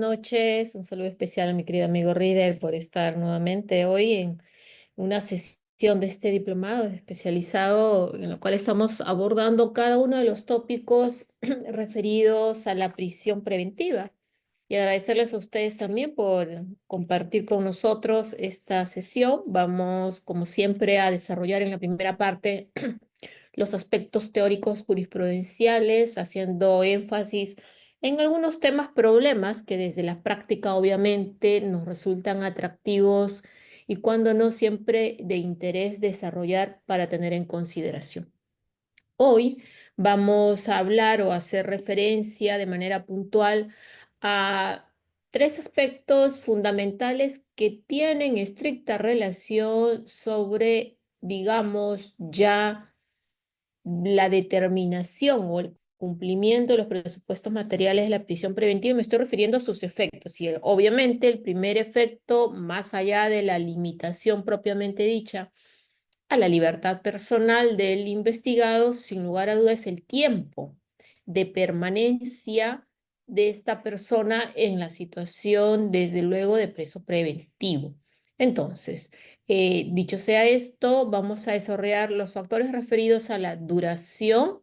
noches. Un saludo especial a mi querido amigo Rieder por estar nuevamente hoy en una sesión de este diplomado especializado en lo cual estamos abordando cada uno de los tópicos referidos a la prisión preventiva. Y agradecerles a ustedes también por compartir con nosotros esta sesión. Vamos, como siempre, a desarrollar en la primera parte los aspectos teóricos jurisprudenciales, haciendo énfasis en algunos temas, problemas que desde la práctica obviamente nos resultan atractivos y cuando no siempre de interés desarrollar para tener en consideración. Hoy vamos a hablar o hacer referencia de manera puntual a tres aspectos fundamentales que tienen estricta relación sobre, digamos, ya la determinación o el cumplimiento de los presupuestos materiales de la prisión preventiva, y me estoy refiriendo a sus efectos. Y obviamente el primer efecto, más allá de la limitación propiamente dicha a la libertad personal del investigado, sin lugar a dudas, es el tiempo de permanencia de esta persona en la situación, desde luego, de preso preventivo. Entonces, dicho sea esto, vamos a desarrollar los factores referidos a la duración,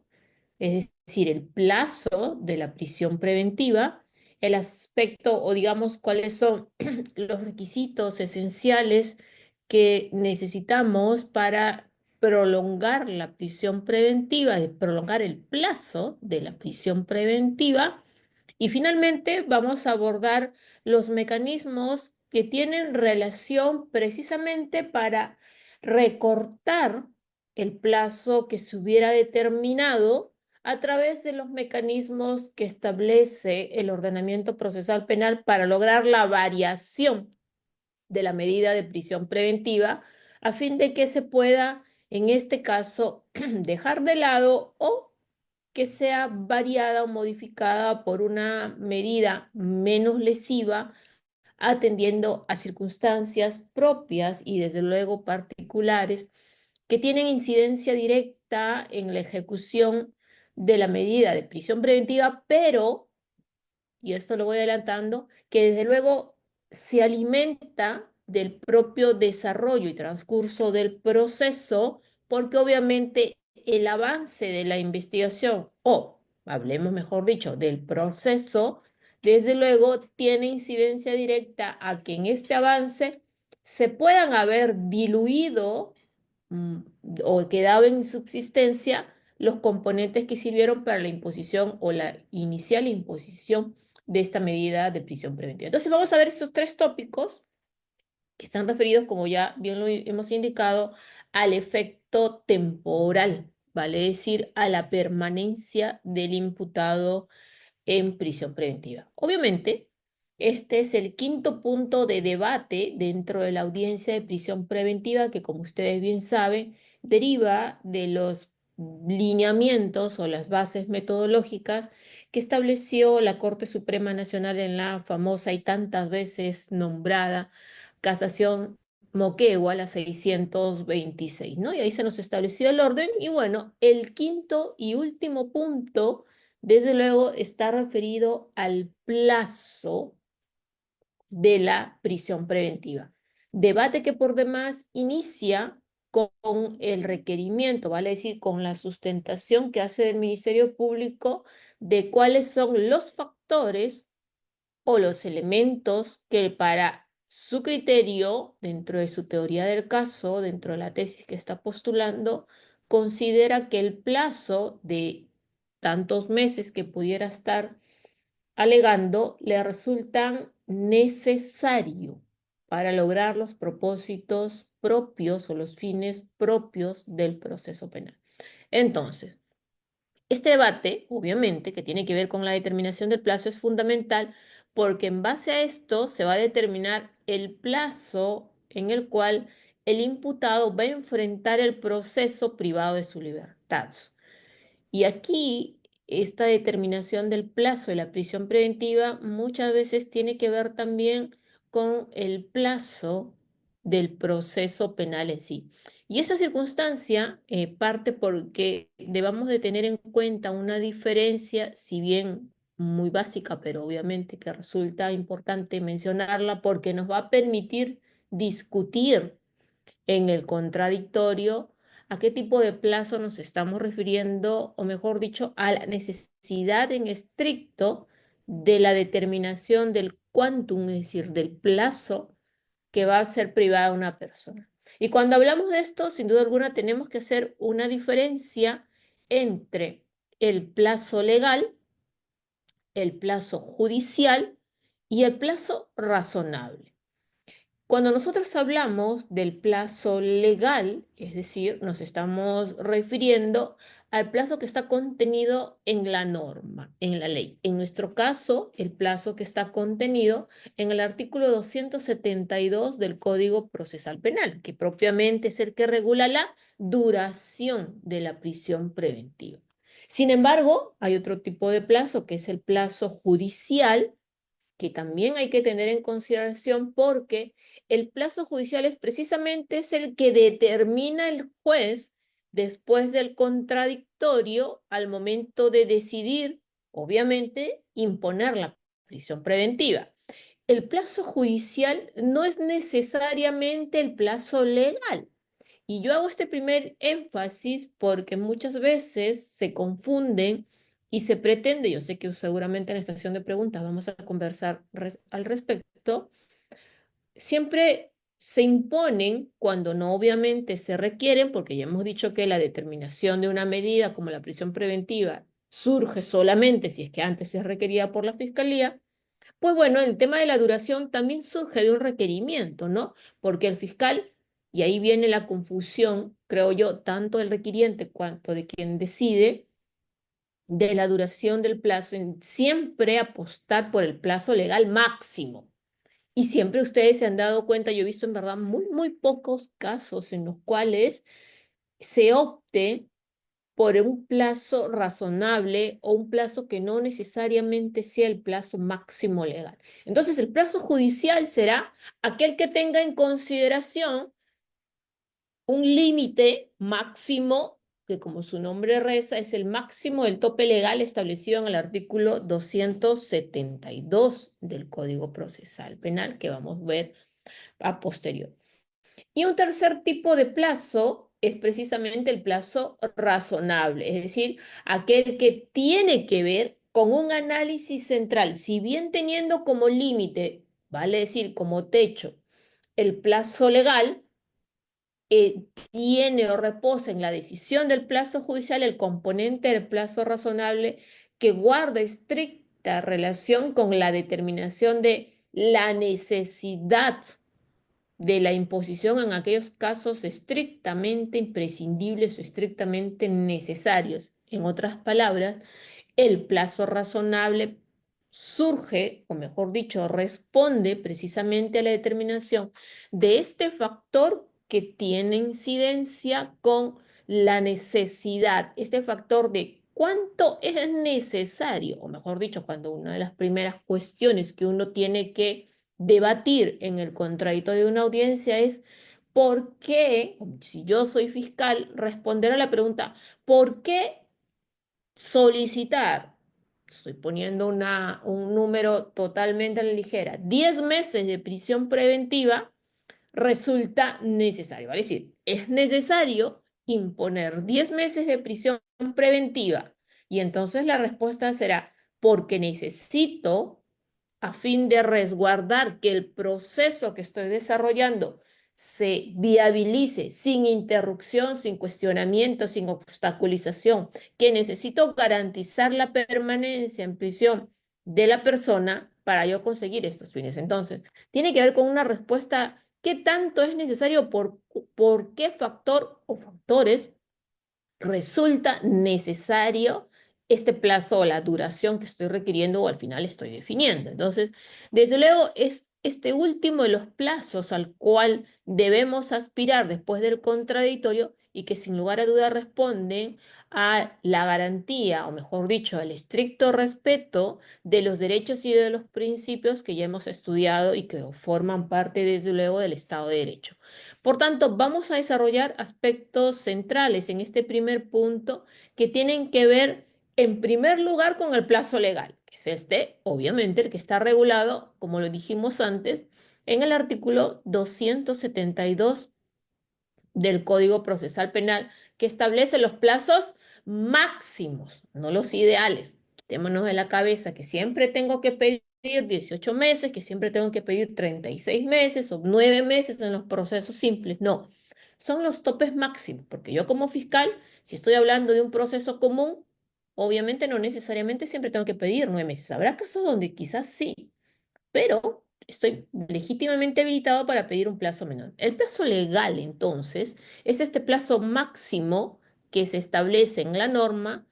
es decir, el plazo de la prisión preventiva, el aspecto o digamos cuáles son los requisitos esenciales que necesitamos para prolongar la prisión preventiva, de prolongar el plazo de la prisión preventiva. Y finalmente vamos a abordar los mecanismos que tienen relación precisamente para recortar el plazo que se hubiera determinado a través de los mecanismos que establece el ordenamiento procesal penal para lograr la variación de la medida de prisión preventiva, a fin de que se pueda, en este caso, dejar de lado o que sea variada o modificada por una medida menos lesiva, atendiendo a circunstancias propias y desde luego particulares que tienen incidencia directa en la ejecución de la medida de prisión preventiva, pero, y esto lo voy adelantando, que desde luego se alimenta del propio desarrollo y transcurso del proceso, porque obviamente el avance de la investigación, o hablemos mejor dicho, del proceso, desde luego tiene incidencia directa a que en este avance se puedan haber diluido mm, o quedado en subsistencia los componentes que sirvieron para la imposición o la inicial imposición de esta medida de prisión preventiva. Entonces vamos a ver estos tres tópicos que están referidos, como ya bien lo hemos indicado, al efecto temporal, vale decir, a la permanencia del imputado en prisión preventiva. Obviamente, este es el quinto punto de debate dentro de la audiencia de prisión preventiva que, como ustedes bien saben, deriva de los lineamientos o las bases metodológicas que estableció la Corte Suprema Nacional en la famosa y tantas veces nombrada Casación Moquegua, la 626, ¿no? Y ahí se nos estableció el orden. Y bueno, el quinto y último punto desde luego está referido al plazo de la prisión preventiva. Debate que por demás inicia con el requerimiento, vale decir, con la sustentación que hace el Ministerio Público de cuáles son los factores o los elementos que para su criterio, dentro de su teoría del caso, dentro de la tesis que está postulando, considera que el plazo de tantos meses que pudiera estar alegando le resultan necesario para lograr los propósitos propios o los fines propios del proceso penal. Entonces, este debate, obviamente, que tiene que ver con la determinación del plazo, es fundamental porque en base a esto se va a determinar el plazo en el cual el imputado va a enfrentar el proceso privado de su libertad. Y aquí, esta determinación del plazo de la prisión preventiva muchas veces tiene que ver también con el plazo del proceso penal en sí. Y esa circunstancia parte porque debamos de tener en cuenta una diferencia, si bien muy básica, pero obviamente que resulta importante mencionarla porque nos va a permitir discutir en el contradictorio a qué tipo de plazo nos estamos refiriendo, o mejor dicho, a la necesidad en estricto de la determinación del quantum, es decir, del plazo que va a ser privada una persona. Y cuando hablamos de esto, sin duda alguna, tenemos que hacer una diferencia entre el plazo legal, el plazo judicial y el plazo razonable. Cuando nosotros hablamos del plazo legal, es decir, nos estamos refiriendo al plazo que está contenido en la norma, en la ley. En nuestro caso, el plazo que está contenido en el artículo 272 del Código Procesal Penal, que propiamente es el que regula la duración de la prisión preventiva. Sin embargo, hay otro tipo de plazo, que es el plazo judicial, que también hay que tener en consideración porque el plazo judicial es precisamente es el que determina el juez después del contradictorio al momento de decidir, obviamente, imponer la prisión preventiva. El plazo judicial no es necesariamente el plazo legal. Y yo hago este primer énfasis porque muchas veces se confunden y se pretende, yo sé que seguramente en la estación de preguntas vamos a conversar al respecto, siempre se imponen cuando no obviamente se requieren, porque ya hemos dicho que la determinación de una medida como la prisión preventiva surge solamente si es que antes se requería por la fiscalía. Pues bueno, el tema de la duración también surge de un requerimiento, ¿no? Porque el fiscal, y ahí viene la confusión, creo yo, tanto del requiriente cuanto de quien decide, de la duración del plazo, en siempre apostar por el plazo legal máximo. Y siempre ustedes se han dado cuenta, yo he visto en verdad muy pocos casos en los cuales se opte por un plazo razonable o un plazo que no necesariamente sea el plazo máximo legal. Entonces, el plazo judicial será aquel que tenga en consideración un límite máximo, que como su nombre reza, es el máximo del tope legal establecido en el artículo 272 del Código Procesal Penal, que vamos a ver a posterior. Y un tercer tipo de plazo es precisamente el plazo razonable, es decir, aquel que tiene que ver con un análisis central, si bien teniendo como límite, vale decir, como techo, el plazo legal, tiene o reposa en la decisión del plazo judicial el componente del plazo razonable que guarda estricta relación con la determinación de la necesidad de la imposición en aquellos casos estrictamente imprescindibles o estrictamente necesarios. En otras palabras, el plazo razonable surge, o mejor dicho, responde precisamente a la determinación de este factor que tiene incidencia con la necesidad, este factor de cuánto es necesario, o mejor dicho, cuando una de las primeras cuestiones que uno tiene que debatir en el contradictorio de una audiencia es por qué, si yo soy fiscal, responder a la pregunta, ¿por qué solicitar? Estoy poniendo un número totalmente a la ligera, 10 meses de prisión preventiva resulta necesario. Vale decir, es necesario imponer 10 meses de prisión preventiva. Y entonces la respuesta será, porque necesito, a fin de resguardar que el proceso que estoy desarrollando se viabilice sin interrupción, sin cuestionamiento, sin obstaculización, que necesito garantizar la permanencia en prisión de la persona para yo conseguir estos fines. Entonces, tiene que ver con una respuesta, ¿qué tanto es necesario? ¿Por qué factor o factores resulta necesario este plazo o la duración que estoy requiriendo o al final estoy definiendo? Entonces, desde luego, es este último de los plazos al cual debemos aspirar después del contradictorio y que sin lugar a duda responden a la garantía, o mejor dicho, al estricto respeto de los derechos y de los principios que ya hemos estudiado y que forman parte, desde luego, del Estado de Derecho. Por tanto, vamos a desarrollar aspectos centrales en este primer punto que tienen que ver En primer lugar, con el plazo legal, que es este, obviamente, el que está regulado, como lo dijimos antes, en el artículo 272 del Código Procesal Penal, que establece los plazos máximos, no los ideales. Quitémonos de la cabeza que siempre tengo que pedir 18 meses, que siempre tengo que pedir 36 meses o 9 meses en los procesos simples. No, son los topes máximos, porque yo como fiscal, si estoy hablando de un proceso común, obviamente no necesariamente siempre tengo que pedir 9 meses. Habrá casos donde quizás sí, pero estoy legítimamente habilitado para pedir un plazo menor. El plazo legal, entonces, es este plazo máximo que se establece en la norma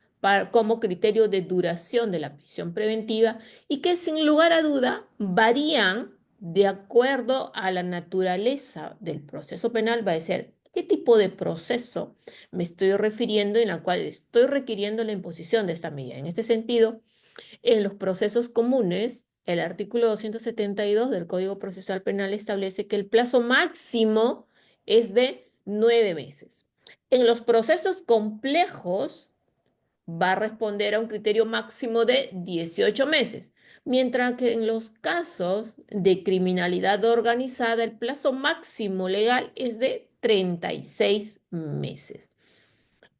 como criterio de duración de la prisión preventiva y que sin lugar a duda varían de acuerdo a la naturaleza del proceso penal, va a ser qué tipo de proceso me estoy refiriendo en la cual estoy requiriendo la imposición de esta medida. En este sentido, en los procesos comunes, el artículo 272 del Código Procesal Penal establece que el plazo máximo es de 9 meses. En los procesos complejos va a responder a un criterio máximo de 18 meses, mientras que en los casos de criminalidad organizada el plazo máximo legal es de 36 meses.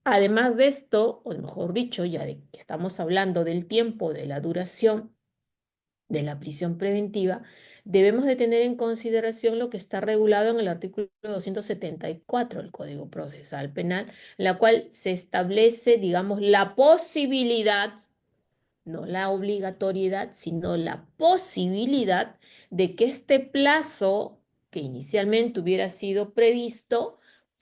Además de esto, o mejor dicho, ya de que estamos hablando del tiempo de la duración de la prisión preventiva, debemos de tener en consideración lo que está regulado en el artículo 274 del Código Procesal Penal, la cual se establece, digamos, la posibilidad, no la obligatoriedad, sino la posibilidad de que este plazo que inicialmente hubiera sido previsto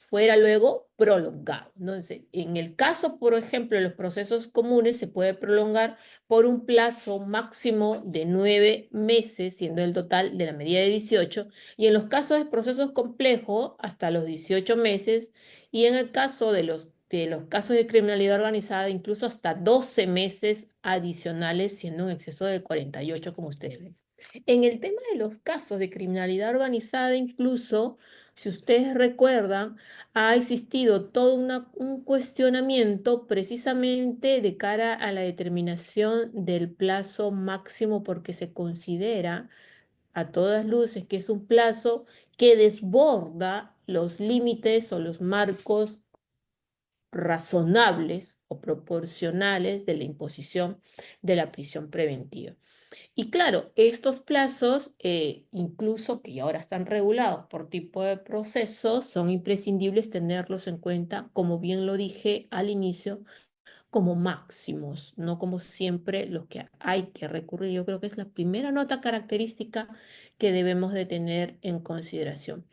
fuera luego prolongado. Entonces, en el caso, por ejemplo, de los procesos comunes, se puede prolongar por un plazo máximo de 9 meses, siendo el total de la medida de 18, y en los casos de procesos complejos, hasta los 18 meses, y en el caso de los casos de criminalidad organizada, incluso hasta 12 meses adicionales, siendo un exceso de 48, como ustedes ven. En el tema de los casos de criminalidad organizada, incluso, si ustedes recuerdan, ha existido todo un cuestionamiento precisamente de cara a la determinación del plazo máximo, porque se considera a todas luces que es un plazo que desborda los límites o los marcos razonables o proporcionales de la imposición de la prisión preventiva. Y claro, estos plazos, incluso que ahora están regulados por tipo de proceso, son imprescindibles tenerlos en cuenta, como bien lo dije al inicio, como máximos, no como siempre los que hay que recurrir. Yo creo que es la primera nota característica que debemos de tener en consideración.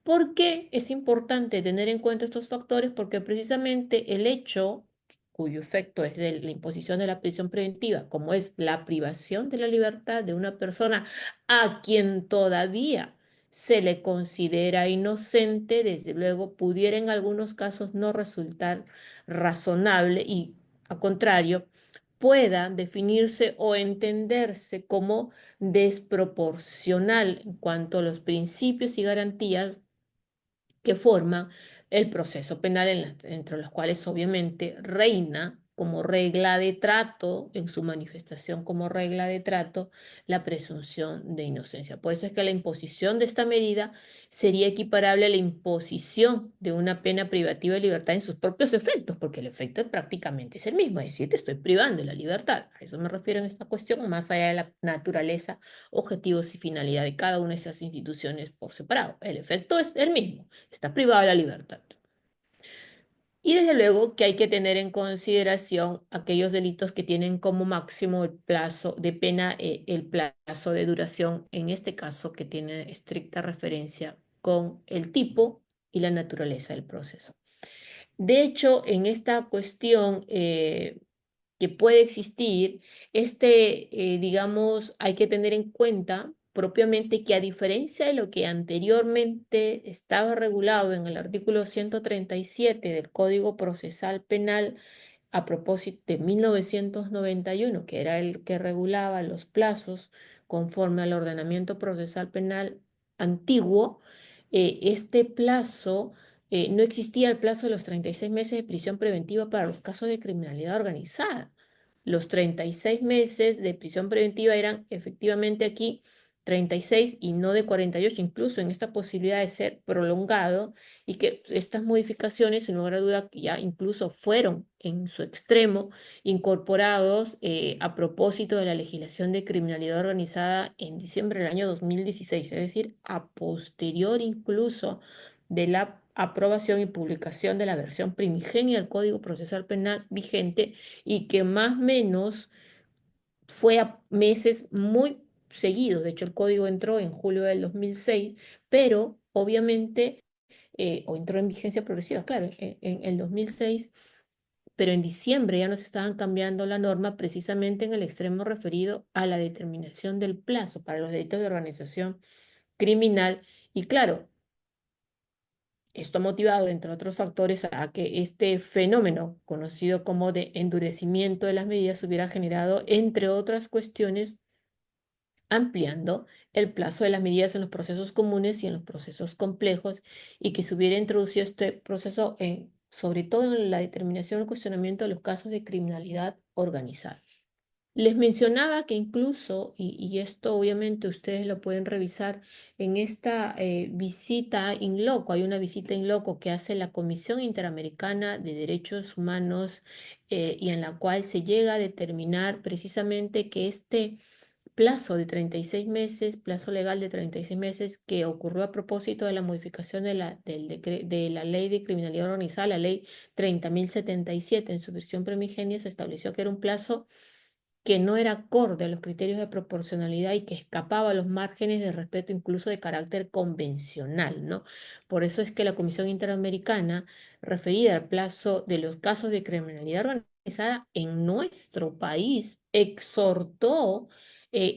¿Por qué es importante tener en cuenta estos factores? Porque precisamente el hecho cuyo efecto es de la imposición de la prisión preventiva, como es la privación de la libertad de una persona a quien todavía se le considera inocente, desde luego pudiera en algunos casos no resultar razonable y a contrario, pueda definirse o entenderse como desproporcional en cuanto a los principios y garantías que forman el proceso penal, entre los cuales obviamente reina como regla de trato, en su manifestación como regla de trato, la presunción de inocencia. Por eso es que la imposición de esta medida sería equiparable a la imposición de una pena privativa de libertad en sus propios efectos, porque el efecto prácticamente es el mismo, es decir, te estoy privando de la libertad. A eso me refiero en esta cuestión, más allá de la naturaleza, objetivos y finalidad de cada una de esas instituciones por separado. El efecto es el mismo, está privado de la libertad. Y desde luego que hay que tener en consideración aquellos delitos que tienen como máximo el plazo de pena, el plazo de duración, en este caso que tiene estricta referencia con el tipo y la naturaleza del proceso. De hecho, en esta cuestión que puede existir, digamos, hay que tener en cuenta propiamente que a diferencia de lo que anteriormente estaba regulado en el artículo 137 del Código Procesal Penal, a propósito de 1991, que era el que regulaba los plazos conforme al ordenamiento procesal penal antiguo, este plazo, no existía el plazo de los 36 meses de prisión preventiva para los casos de criminalidad organizada. los 36 meses de prisión preventiva eran efectivamente aquí 36 y no de 48, incluso en esta posibilidad de ser prolongado, y que estas modificaciones, sin lugar a duda, ya incluso fueron en su extremo incorporados a propósito de la legislación de criminalidad organizada en diciembre del año 2016, es decir, a posterior incluso de la aprobación y publicación de la versión primigenia del Código Procesal Penal vigente, y que más o menos fue a meses muy seguidos. De hecho, el código entró en julio del 2006, pero obviamente, o entró en vigencia progresiva, claro, en el 2006, pero en diciembre ya nos estaban cambiando la norma precisamente en el extremo referido a la determinación del plazo para los delitos de organización criminal. Y claro, esto ha motivado, entre otros factores, a que este fenómeno, conocido como de endurecimiento de las medidas, hubiera generado, entre otras cuestiones, ampliando el plazo de las medidas en los procesos comunes y en los procesos complejos, y que se hubiera introducido este proceso sobre todo en la determinación y cuestionamiento de los casos de criminalidad organizada. Les mencionaba que incluso, y esto obviamente ustedes lo pueden revisar en esta visita in loco, hay una visita in loco que hace la Comisión Interamericana de Derechos Humanos, y en la cual se llega a determinar precisamente que este plazo de 36 meses, plazo legal de 36 meses, que ocurrió a propósito de la modificación de la ley de criminalidad organizada, la ley 30.077 en su versión primigenia, se estableció que era un plazo que no era acorde a los criterios de proporcionalidad y que escapaba a los márgenes de respeto incluso de carácter convencional, ¿no? Por eso es que la Comisión Interamericana, referida al plazo de los casos de criminalidad organizada en nuestro país, exhortó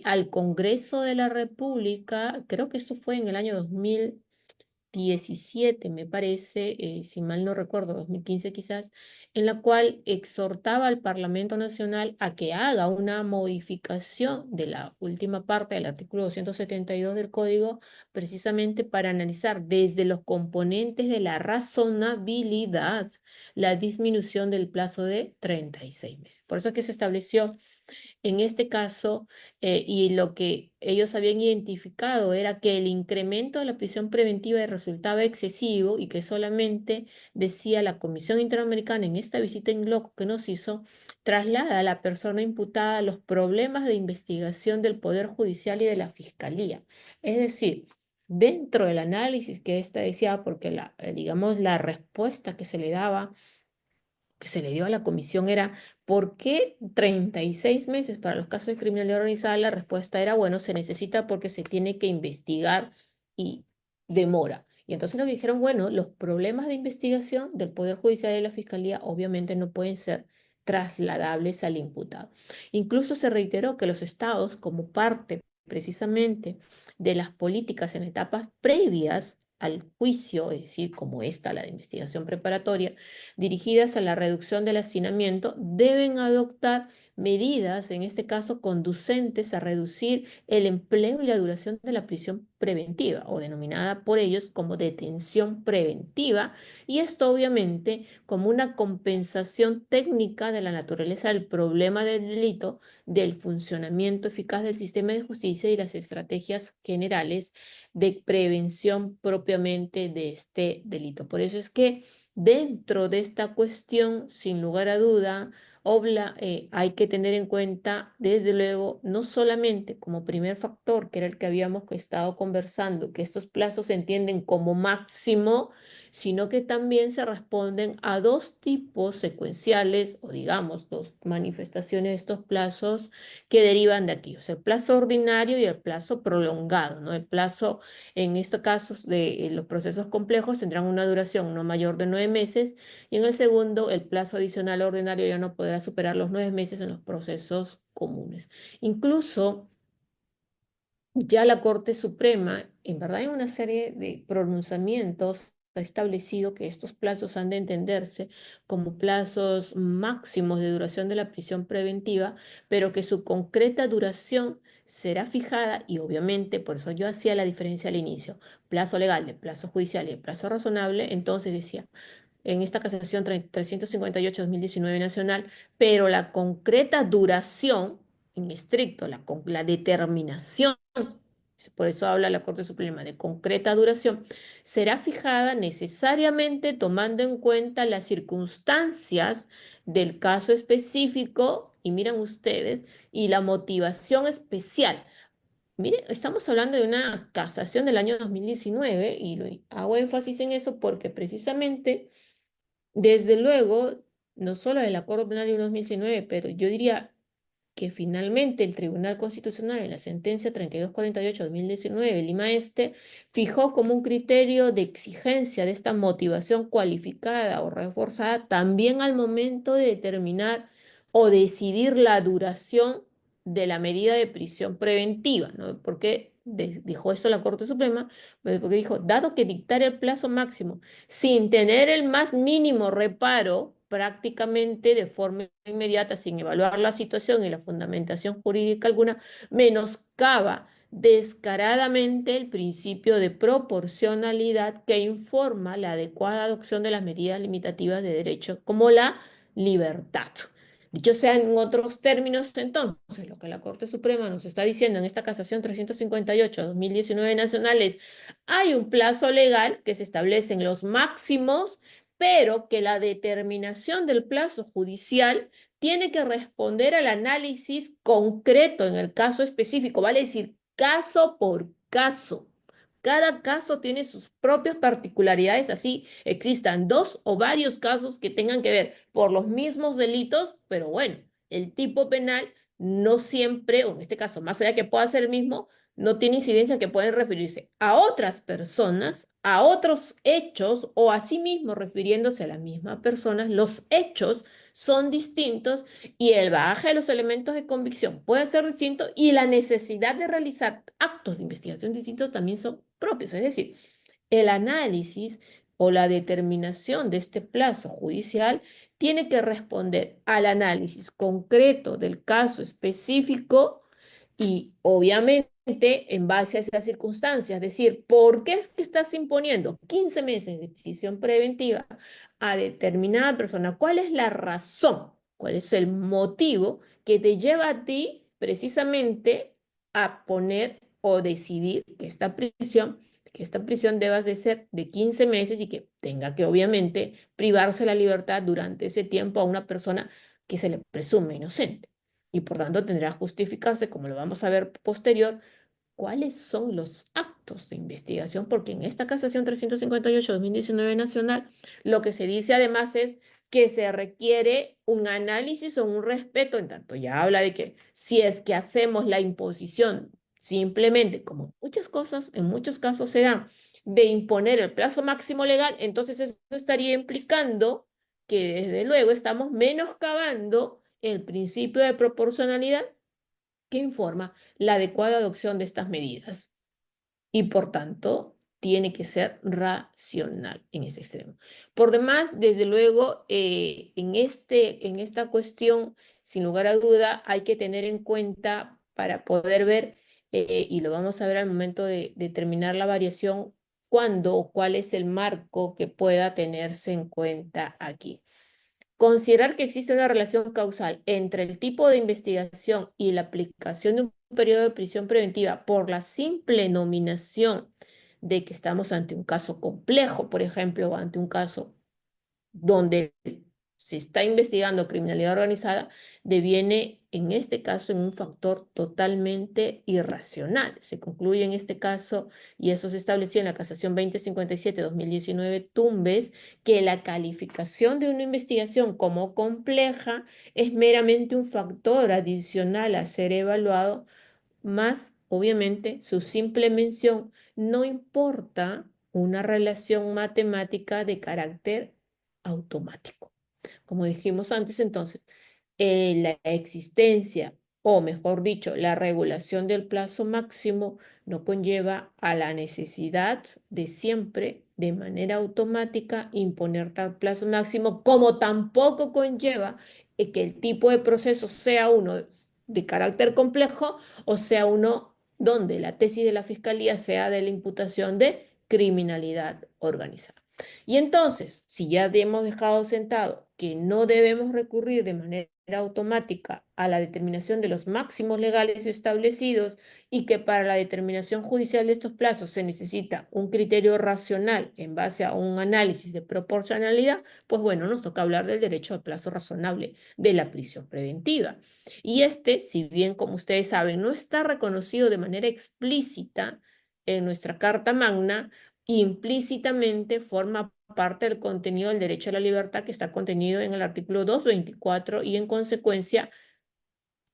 al Congreso de la República, creo que eso fue en el año 2017, me parece, si mal no recuerdo, 2015 quizás, en la cual exhortaba al Parlamento Nacional a que haga una modificación de la última parte del artículo 272 del Código, precisamente para analizar desde los componentes de la razonabilidad la disminución del plazo de 36 meses. Por eso es que se estableció en este caso, y lo que ellos habían identificado era que el incremento de la prisión preventiva resultaba excesivo, y que solamente, decía la Comisión Interamericana en esta visita en loco que nos hizo, traslada a la persona imputada a los problemas de investigación del Poder Judicial y de la Fiscalía. Es decir, dentro del análisis que esta decía, porque digamos, la respuesta que se le dio a la comisión era: ¿por qué 36 meses para los casos de criminalidad organizada? La respuesta era: bueno, se necesita porque se tiene que investigar y demora. Y entonces lo que dijeron: bueno, los problemas de investigación del Poder Judicial y de la Fiscalía obviamente no pueden ser trasladables al imputado. Incluso se reiteró que los estados, como parte precisamente de las políticas en etapas previas al juicio, es decir, como esta, la de investigación preparatoria, dirigidas a la reducción del hacinamiento, deben adoptar medidas, en este caso conducentes a reducir el empleo y la duración de la prisión preventiva, o denominada por ellos como detención preventiva, y esto obviamente como una compensación técnica de la naturaleza del problema del delito, del funcionamiento eficaz del sistema de justicia y las estrategias generales de prevención propiamente de este delito. Por eso es que dentro de esta cuestión, sin lugar a duda, hay que tener en cuenta, desde luego, no solamente como primer factor, que era el que habíamos estado conversando, que estos plazos se entienden como máximo, sino que también se responden a dos tipos secuenciales, o digamos, dos manifestaciones de estos plazos que derivan de aquí: o sea, el plazo ordinario y el plazo prolongado, ¿no? El plazo, en estos casos de los procesos complejos, tendrán una duración no mayor de 9 meses, y en el segundo, el plazo adicional ordinario ya no podrá superar los 9 meses en los procesos comunes. Incluso ya la Corte Suprema, en verdad, en una serie de pronunciamientos, ha establecido que estos plazos han de entenderse como plazos máximos de duración de la prisión preventiva, pero que su concreta duración será fijada, y obviamente, por eso yo hacía la diferencia al inicio: plazo legal de plazo judicial y de plazo razonable. Entonces decía, en esta casación 358-2019 nacional, pero la concreta duración, en estricto, la determinación, por eso habla la Corte Suprema de concreta duración, será fijada necesariamente tomando en cuenta las circunstancias del caso específico, y miren ustedes, y la motivación especial. Miren, estamos hablando de una casación del año 2019 y hago énfasis en eso porque precisamente, desde luego, no solo el Acuerdo Penal de 2019, pero yo diría que finalmente el Tribunal Constitucional en la sentencia 3248-2019, Lima Este, fijó como un criterio de exigencia de esta motivación cualificada o reforzada también al momento de determinar o decidir la duración de la medida de prisión preventiva, ¿no? Porque dijo esto la Corte Suprema, pues porque dijo, dado que dictar el plazo máximo sin tener el más mínimo reparo, prácticamente de forma inmediata, sin evaluar la situación y la fundamentación jurídica alguna, menoscaba descaradamente el principio de proporcionalidad que informa la adecuada adopción de las medidas limitativas de derecho, como la libertad. Dicho sea en otros términos, entonces, lo que la Corte Suprema nos está diciendo en esta casación 358-2019 nacional es, hay un plazo legal que se establecen los máximos, pero que la determinación del plazo judicial tiene que responder al análisis concreto en el caso específico, vale decir, caso por caso. Cada caso tiene sus propias particularidades, así existan dos o varios casos que tengan que ver por los mismos delitos, pero bueno, el tipo penal no siempre, o en este caso, más allá que pueda ser el mismo, no tiene incidencia que pueden referirse a otras personas, a otros hechos o a sí mismo refiriéndose a las mismas personas. Los hechos son distintos y el bagaje de los elementos de convicción puede ser distinto y la necesidad de realizar actos de investigación distintos también son propios. Es decir, el análisis o la determinación de este plazo judicial tiene que responder al análisis concreto del caso específico y obviamente en base a esas circunstancias, es decir, ¿por qué es que estás imponiendo 15 meses de prisión preventiva a determinada persona? ¿Cuál es la razón? ¿Cuál es el motivo que te lleva a ti precisamente a poner o decidir que esta prisión deba de ser de 15 meses y que tenga que obviamente privarse la libertad durante ese tiempo a una persona que se le presume inocente? Y por tanto tendrá que justificarse, como lo vamos a ver posterior, cuáles son los actos de investigación, porque en esta casación 358-2019 nacional, lo que se dice además es que se requiere un análisis o un respeto, en tanto ya habla de que si es que hacemos la imposición simplemente, como muchas cosas, en muchos casos se dan, de imponer el plazo máximo legal, entonces eso estaría implicando que desde luego estamos menoscabando el principio de proporcionalidad que informa la adecuada adopción de estas medidas y por tanto tiene que ser racional en ese extremo. Por demás, desde luego, en esta cuestión, sin lugar a duda, hay que tener en cuenta para poder ver, y lo vamos a ver al momento de determinar la variación, cuándo o cuál es el marco que pueda tenerse en cuenta aquí. Considerar que existe una relación causal entre el tipo de investigación y la aplicación de un periodo de prisión preventiva por la simple nominación de que estamos ante un caso complejo, por ejemplo, o ante un caso donde se está investigando criminalidad organizada, deviene en este caso en un factor totalmente irracional. Se concluye en este caso, y eso se estableció en la casación 2057-2019 Tumbes, que la calificación de una investigación como compleja es meramente un factor adicional a ser evaluado, más obviamente su simple mención no importa una relación matemática de carácter automático. Como dijimos antes, entonces, la existencia, o mejor dicho, la regulación del plazo máximo no conlleva a la necesidad de siempre, de manera automática, imponer tal plazo máximo, como tampoco conlleva que el tipo de proceso sea uno de carácter complejo o sea uno donde la tesis de la fiscalía sea de la imputación de criminalidad organizada. Y entonces, si ya hemos dejado sentado que no debemos recurrir de manera automática a la determinación de los máximos legales establecidos y que para la determinación judicial de estos plazos se necesita un criterio racional en base a un análisis de proporcionalidad, pues bueno, nos toca hablar del derecho al plazo razonable de la prisión preventiva. Y este, si bien como ustedes saben, no está reconocido de manera explícita en nuestra Carta Magna, implícitamente forma parte del contenido del derecho a la libertad que está contenido en el artículo 224 y en consecuencia,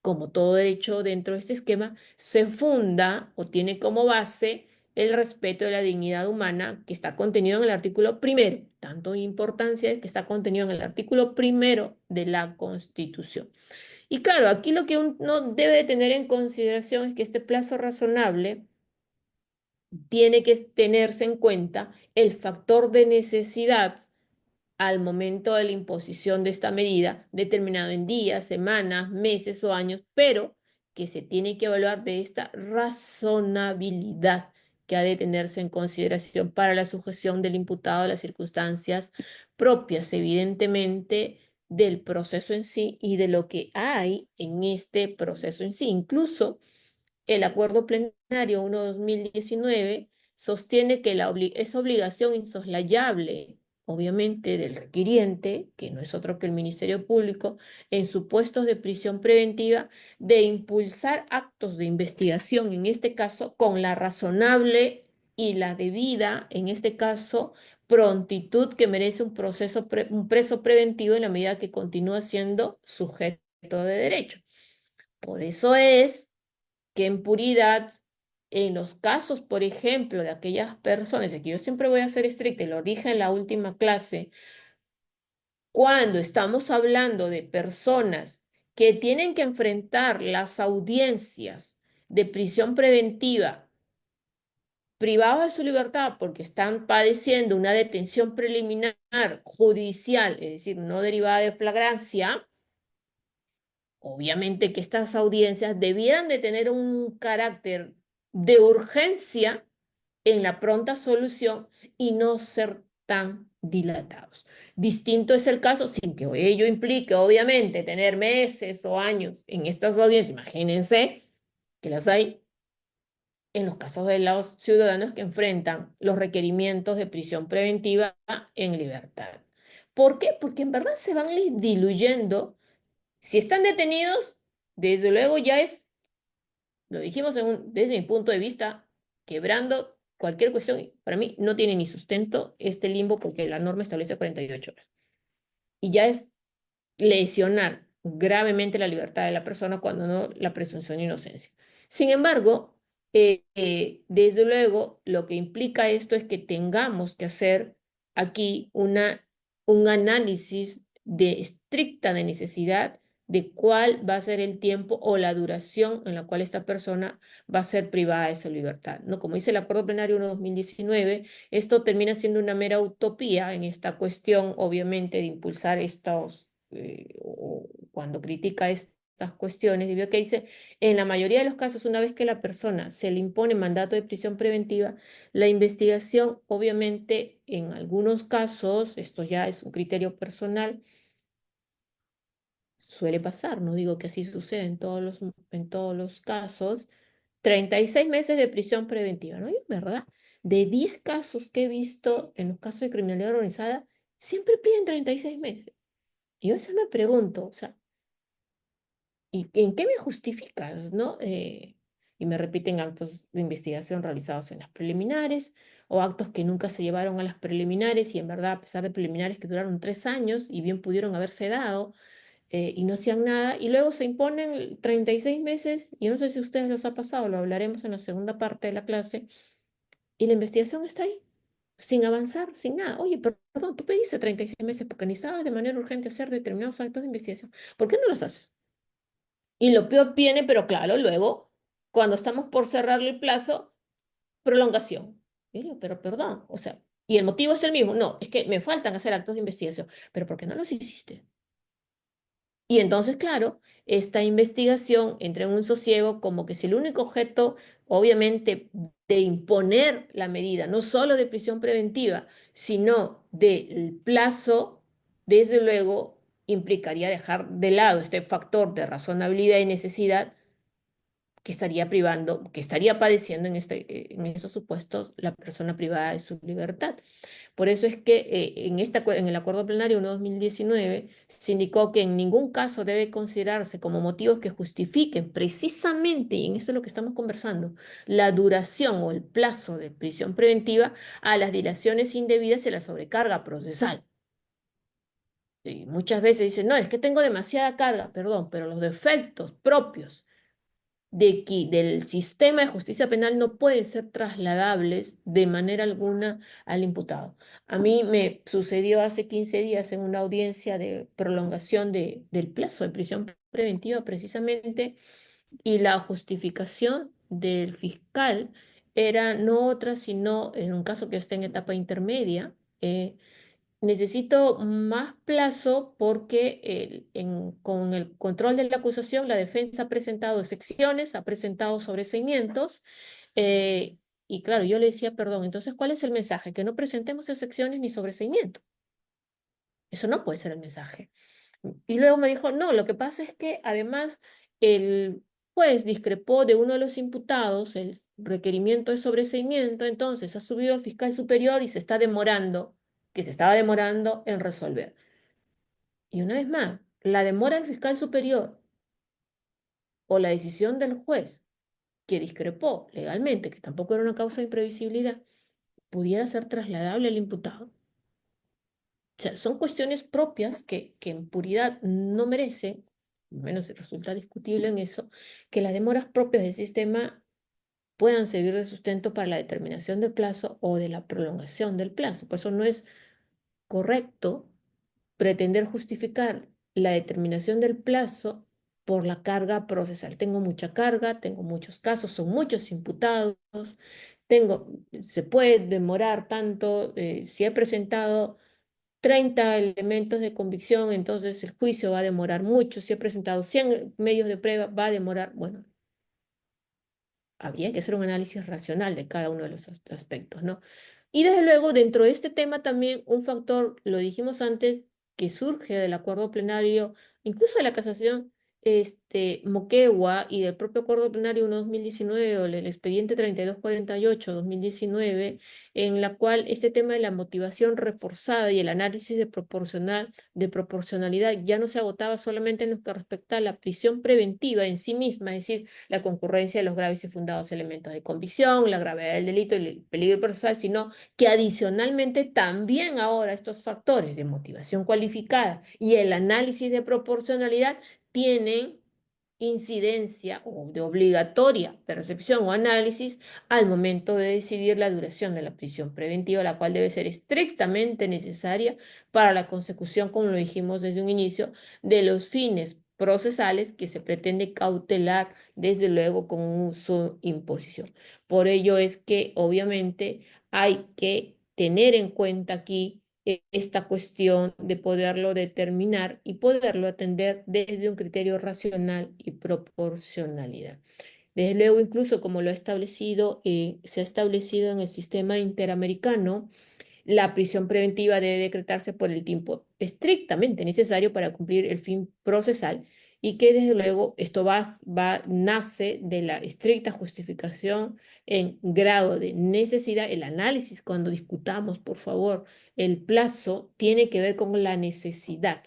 como todo derecho dentro de este esquema, se funda o tiene como base el respeto de la dignidad humana que está contenido en el artículo primero, tanto importancia es que está contenido en el artículo primero de la Constitución. Y claro, aquí lo que uno debe tener en consideración es que este plazo razonable tiene que tenerse en cuenta el factor de necesidad al momento de la imposición de esta medida, determinado en días, semanas, meses o años, pero que se tiene que evaluar de esta razonabilidad que ha de tenerse en consideración para la sujeción del imputado a las circunstancias propias, evidentemente, del proceso en sí y de lo que hay en este proceso en sí. Incluso el Acuerdo Plenario 1/2019 sostiene que es obligación insoslayable, obviamente, del requiriente, que no es otro que el Ministerio Público, en supuestos de prisión preventiva, de impulsar actos de investigación, en este caso, con la razonable y la debida, en este caso, prontitud que merece un preso preventivo en la medida que continúa siendo sujeto de derecho. Por eso es que en puridad, en los casos, por ejemplo, de aquellas personas, y aquí yo siempre voy a ser estricta, y lo dije en la última clase, cuando estamos hablando de personas que tienen que enfrentar las audiencias de prisión preventiva privados de su libertad porque están padeciendo una detención preliminar judicial, es decir, no derivada de flagrancia. Obviamente que estas audiencias debieran de tener un carácter de urgencia en la pronta solución y no ser tan dilatados. Distinto es el caso, sin que ello implique, obviamente, tener meses o años en estas audiencias. Imagínense que las hay en los casos de los ciudadanos que enfrentan los requerimientos de prisión preventiva en libertad. ¿Por qué? Porque en verdad se van diluyendo. Si están detenidos, desde luego ya es, lo dijimos desde mi punto de vista, quebrando cualquier cuestión. Para mí no tiene ni sustento este limbo porque la norma establece 48 horas. Y ya es lesionar gravemente la libertad de la persona cuando no la presunción de inocencia. Sin embargo, desde luego, lo que implica esto es que tengamos que hacer aquí un análisis de estricta de necesidad de cuál va a ser el tiempo o la duración en la cual esta persona va a ser privada de esa libertad. ¿No? Como dice el Acuerdo Plenario 1/2019, esto termina siendo una mera utopía en esta cuestión, obviamente, de impulsar estos o cuando critica estas cuestiones, y veo que dice, en la mayoría de los casos, una vez que la persona se le impone mandato de prisión preventiva, la investigación, obviamente, en algunos casos, esto ya es un criterio personal, suele pasar, no digo que así sucede en todos los casos, 36 meses de prisión preventiva, ¿no? Y es verdad, de 10 casos que he visto en los casos de criminalidad organizada, siempre piden 36 meses. Y yo a veces me pregunto, o sea, ¿y en qué me justificas, no? Y me repiten actos de investigación realizados en las preliminares o actos que nunca se llevaron a las preliminares y en verdad, a pesar de preliminares que duraron 3 años y bien pudieron haberse dado y no hacían nada y luego se imponen 36 meses y no sé si a ustedes los ha pasado, lo hablaremos en la segunda parte de la clase y la investigación está ahí, sin avanzar, sin nada. Oye, perdón, tú pediste 36 meses porque necesitabas de manera urgente hacer determinados actos de investigación. ¿Por qué no los haces? Y lo peor viene, pero claro, luego, cuando estamos por cerrarle el plazo, prolongación. Y digo, pero perdón, o sea, y el motivo es el mismo. No, es que me faltan hacer actos de investigación. ¿Pero por qué no los hiciste? Y entonces, claro, esta investigación entra en un sosiego como que si el único objeto, obviamente, de imponer la medida, no solo de prisión preventiva, sino del plazo, desde luego implicaría dejar de lado este factor de razonabilidad y necesidad que estaría privando, que estaría padeciendo en esos supuestos la persona privada de su libertad. Por eso es que en el acuerdo plenario 1/2019 se indicó que en ningún caso debe considerarse como motivos que justifiquen precisamente, y en eso es lo que estamos conversando, la duración o el plazo de prisión preventiva a las dilaciones indebidas y a la sobrecarga procesal. Y muchas veces dicen, no, es que tengo demasiada carga, perdón, pero los defectos propios del sistema de justicia penal no pueden ser trasladables de manera alguna al imputado. A mí me sucedió hace 15 días en una audiencia de prolongación del plazo de prisión preventiva precisamente, y la justificación del fiscal era no otra, sino en un caso que esté en etapa intermedia. Necesito más plazo porque con el control de la acusación, la defensa ha presentado excepciones, ha presentado sobreseimientos, eh, y claro, yo le decía, perdón, entonces, ¿cuál es el mensaje? Que no presentemos excepciones ni sobreseimientos. Eso no puede ser el mensaje. Y luego me dijo, no, lo que pasa es que además el juez discrepó de uno de los imputados, el requerimiento de sobreseimiento, entonces ha subido al fiscal superior y se está demorando, que se estaba demorando en resolver. Y una vez más, la demora del fiscal superior o la decisión del juez que discrepó legalmente, que tampoco era una causa de imprevisibilidad, pudiera ser trasladable al imputado. O sea, son cuestiones propias que en puridad no merecen, al menos resulta discutible en eso, que las demoras propias del sistema puedan servir de sustento para la determinación del plazo o de la prolongación del plazo. Por eso no es correcto pretender justificar la determinación del plazo por la carga procesal. Tengo mucha carga, tengo muchos casos, son muchos imputados, se puede demorar tanto, si he presentado 30 elementos de convicción, entonces el juicio va a demorar mucho. Si he presentado 100 medios de prueba, va a demorar. Bueno, habría que hacer un análisis racional de cada uno de los aspectos, ¿no? Y desde luego, dentro de este tema también un factor, lo dijimos antes, que surge del acuerdo plenario, incluso de la casación Moquegua y del propio acuerdo plenario 1/2019 o el expediente 3248/2019, en la cual este tema de la motivación reforzada y el análisis de proporcionalidad ya no se agotaba solamente en lo que respecta a la prisión preventiva en sí misma, es decir, la concurrencia de los graves y fundados elementos de convicción, la gravedad del delito y el peligro procesal, sino que adicionalmente también ahora estos factores de motivación cualificada y el análisis de proporcionalidad tienen incidencia o de obligatoria percepción o análisis al momento de decidir la duración de la prisión preventiva, la cual debe ser estrictamente necesaria para la consecución, como lo dijimos desde un inicio, de los fines procesales que se pretende cautelar, desde luego, con su imposición. Por ello es que obviamente hay que tener en cuenta aquí esta cuestión de poderlo determinar y poderlo atender desde un criterio racional y proporcionalidad. Desde luego, incluso como lo ha establecido, se ha establecido en el sistema interamericano, la prisión preventiva debe decretarse por el tiempo estrictamente necesario para cumplir el fin procesal, y que desde luego esto nace de la estricta justificación en grado de necesidad. El análisis, cuando discutamos, por favor, el plazo, tiene que ver con la necesidad.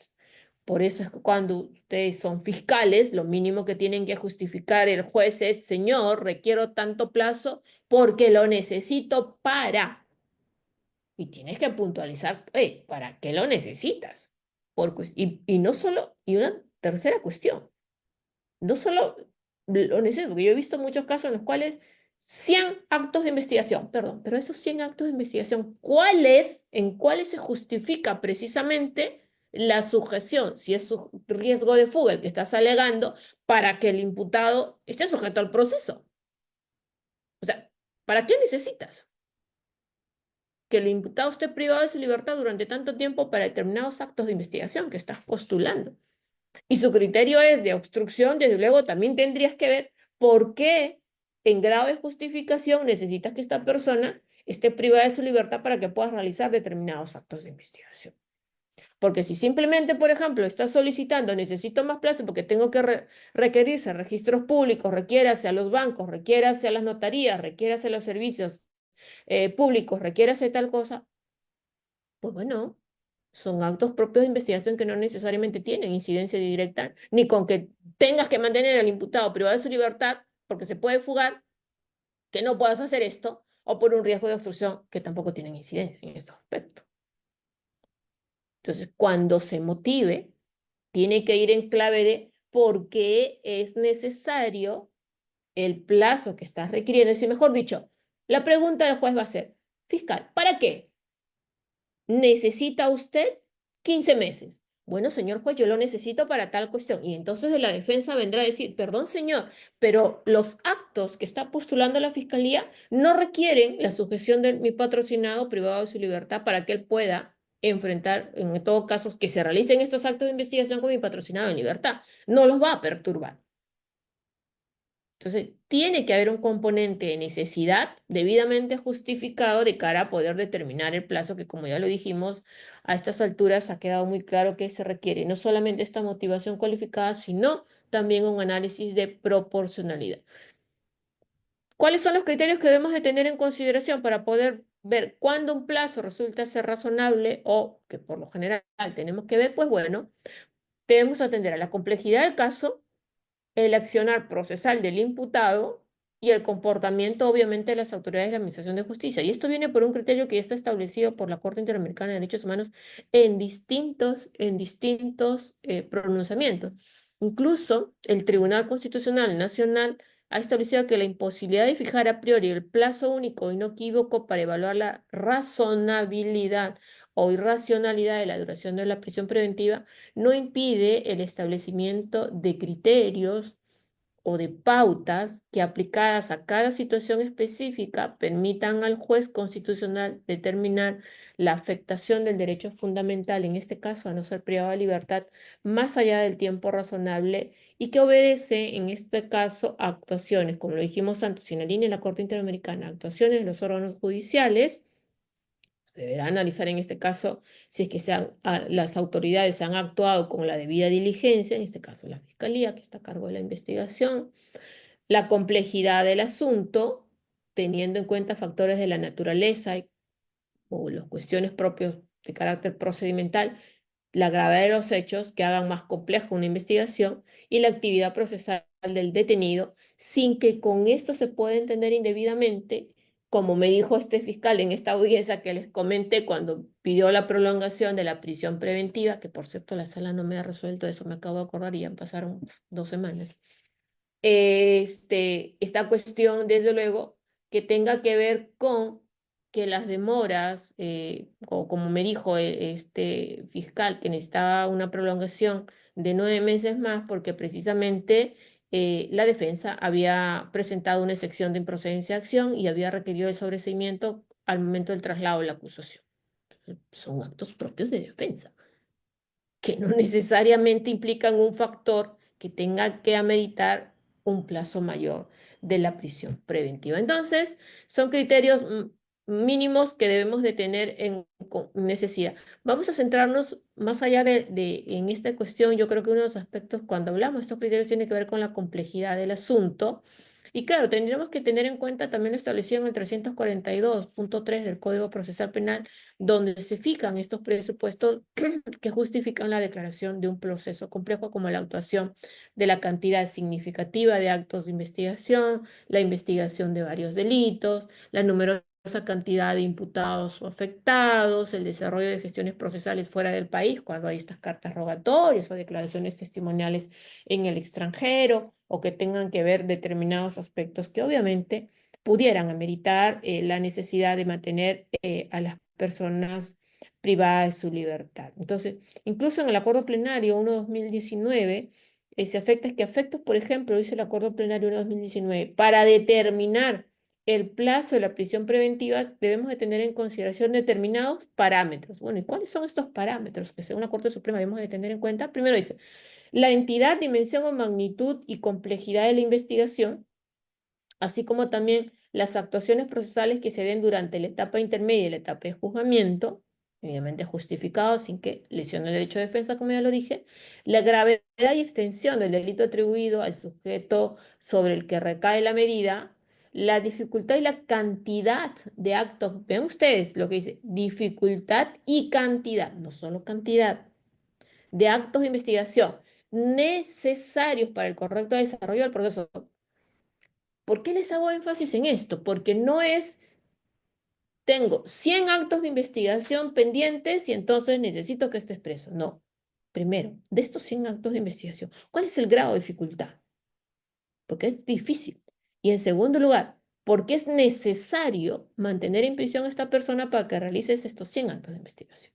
Por eso es que cuando ustedes son fiscales, lo mínimo que tienen que justificar el juez es, señor, requiero tanto plazo porque lo necesito para. Y tienes que puntualizar, ¿para qué lo necesitas? Y no solo, y una tercera cuestión, no solo lo necesito, porque yo he visto muchos casos en los cuales 100 actos de investigación, perdón, pero esos 100 actos de investigación, en cuáles se justifica precisamente la sujeción, si es su riesgo de fuga el que estás alegando, para que el imputado esté sujeto al proceso? O sea, ¿para qué necesitas que el imputado esté privado de su libertad durante tanto tiempo para determinados actos de investigación que estás postulando? Y su criterio es de obstrucción, desde luego también tendrías que ver por qué en grave justificación necesitas que esta persona esté privada de su libertad para que pueda realizar determinados actos de investigación. Porque si simplemente, por ejemplo, estás solicitando, necesito más plazo porque tengo que requerirse a registros públicos, requiérase a los bancos, requiérase a las notarías, requiérase a los servicios públicos, requiérase tal cosa, pues bueno, son actos propios de investigación que no necesariamente tienen incidencia directa, ni con que tengas que mantener al imputado privado de su libertad porque se puede fugar, que no puedas hacer esto, o por un riesgo de obstrucción que tampoco tienen incidencia en este aspecto. Entonces, cuando se motive, tiene que ir en clave de por qué es necesario el plazo que estás requiriendo. Es decir, mejor dicho, la pregunta del juez va a ser, fiscal, ¿para qué? ¿Necesita usted 15 meses? Bueno, señor juez, yo lo necesito para tal cuestión. Y entonces de la defensa vendrá a decir, perdón, señor, pero los actos que está postulando la fiscalía no requieren la sujeción de mi patrocinado privado de su libertad para que él pueda enfrentar, en todo caso, que se realicen estos actos de investigación con mi patrocinado en libertad. No los va a perturbar. Entonces, tiene que haber un componente de necesidad debidamente justificado de cara a poder determinar el plazo que, como ya lo dijimos, a estas alturas ha quedado muy claro que se requiere no solamente esta motivación cualificada, sino también un análisis de proporcionalidad. ¿Cuáles son los criterios que debemos de tener en consideración para poder ver cuándo un plazo resulta ser razonable o que por lo general tenemos que ver? Pues bueno, debemos atender a la complejidad del caso, el accionar procesal del imputado y el comportamiento, obviamente, de las autoridades de administración de justicia. Y esto viene por un criterio que ya está establecido por la Corte Interamericana de Derechos Humanos en distintos pronunciamientos. Incluso el Tribunal Constitucional Nacional ha establecido que la imposibilidad de fijar a priori el plazo único e inequívoco para evaluar la razonabilidad o irracionalidad de la duración de la prisión preventiva no impide el establecimiento de criterios o de pautas que aplicadas a cada situación específica permitan al juez constitucional determinar la afectación del derecho fundamental, en este caso a no ser privado de libertad, más allá del tiempo razonable y que obedece, en este caso, a actuaciones, como lo dijimos antes, en la línea de la Corte Interamericana, actuaciones de los órganos judiciales. Se deberá analizar en este caso si es que las autoridades han actuado con la debida diligencia, en este caso la Fiscalía, que está a cargo de la investigación, la complejidad del asunto, teniendo en cuenta factores de la naturaleza o las cuestiones propias de carácter procedimental, la gravedad de los hechos que hagan más compleja una investigación y la actividad procesal del detenido, sin que con esto se pueda entender indebidamente, como me dijo este fiscal en esta audiencia que les comenté cuando pidió la prolongación de la prisión preventiva, que por cierto la sala no me ha resuelto eso, me acabo de acordar y ya pasaron 2 semanas. Esta cuestión, desde luego, que tenga que ver con que las demoras, o como me dijo este fiscal, que necesitaba una prolongación de 9 meses más, porque precisamente la defensa había presentado una excepción de improcedencia de acción y había requerido el sobreseimiento al momento del traslado de la acusación. Son actos propios de defensa que no necesariamente implican un factor que tenga que ameritar un plazo mayor de la prisión preventiva. Entonces, son criterios mínimos que debemos de tener en necesidad. Vamos a centrarnos más allá en esta cuestión. Yo creo que uno de los aspectos cuando hablamos de estos criterios tiene que ver con la complejidad del asunto. Y claro, tendríamos que tener en cuenta también lo establecido en el 342.3 del Código Procesal Penal, donde se fijan estos presupuestos que justifican la declaración de un proceso complejo como la actuación de la cantidad significativa de actos de investigación, la investigación de varios delitos, la numerosa cantidad de imputados o afectados, el desarrollo de gestiones procesales fuera del país, cuando hay estas cartas rogatorias o declaraciones testimoniales en el extranjero o que tengan que ver determinados aspectos que obviamente pudieran ameritar la necesidad de mantener a las personas privada de su libertad. Entonces, incluso en el acuerdo plenario 1-2019, se afecta, es que afectos, por ejemplo, dice el acuerdo plenario 1-2019, para determinar el plazo de la prisión preventiva debemos de tener en consideración determinados parámetros. Bueno, ¿y cuáles son estos parámetros que según la Corte Suprema debemos de tener en cuenta? Primero dice, la entidad, dimensión o magnitud y complejidad de la investigación, así como también las actuaciones procesales que se den durante la etapa intermedia y la etapa de juzgamiento, obviamente justificado sin que lesione el derecho de defensa, como ya lo dije, la gravedad y extensión del delito atribuido al sujeto sobre el que recae la medida, la dificultad y la cantidad de actos, ven ustedes lo que dice, dificultad y cantidad, no solo cantidad, de actos de investigación necesarios para el correcto desarrollo del proceso. ¿Por qué les hago énfasis en esto? Porque no es, tengo 100 actos de investigación pendientes y entonces necesito que estés preso. No. Primero, de estos 100 actos de investigación, ¿cuál es el grado de dificultad? Porque es difícil. Y en segundo lugar, ¿por qué es necesario mantener en prisión a esta persona para que realices estos 100 actos de investigación?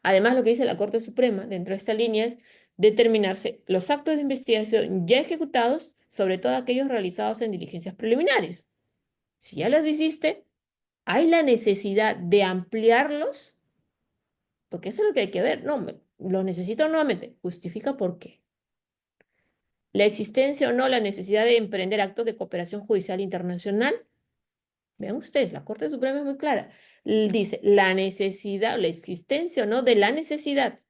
Además, lo que dice la Corte Suprema dentro de esta línea es determinarse los actos de investigación ya ejecutados, sobre todo aquellos realizados en diligencias preliminares. Si ya las hiciste, hay la necesidad de ampliarlos, porque eso es lo que hay que ver. No, lo necesito nuevamente. Justifica por qué. La existencia o no, la necesidad de emprender actos de cooperación judicial internacional. Vean ustedes, la Corte Suprema es muy clara. Dice la necesidad, la existencia o no de la necesidad.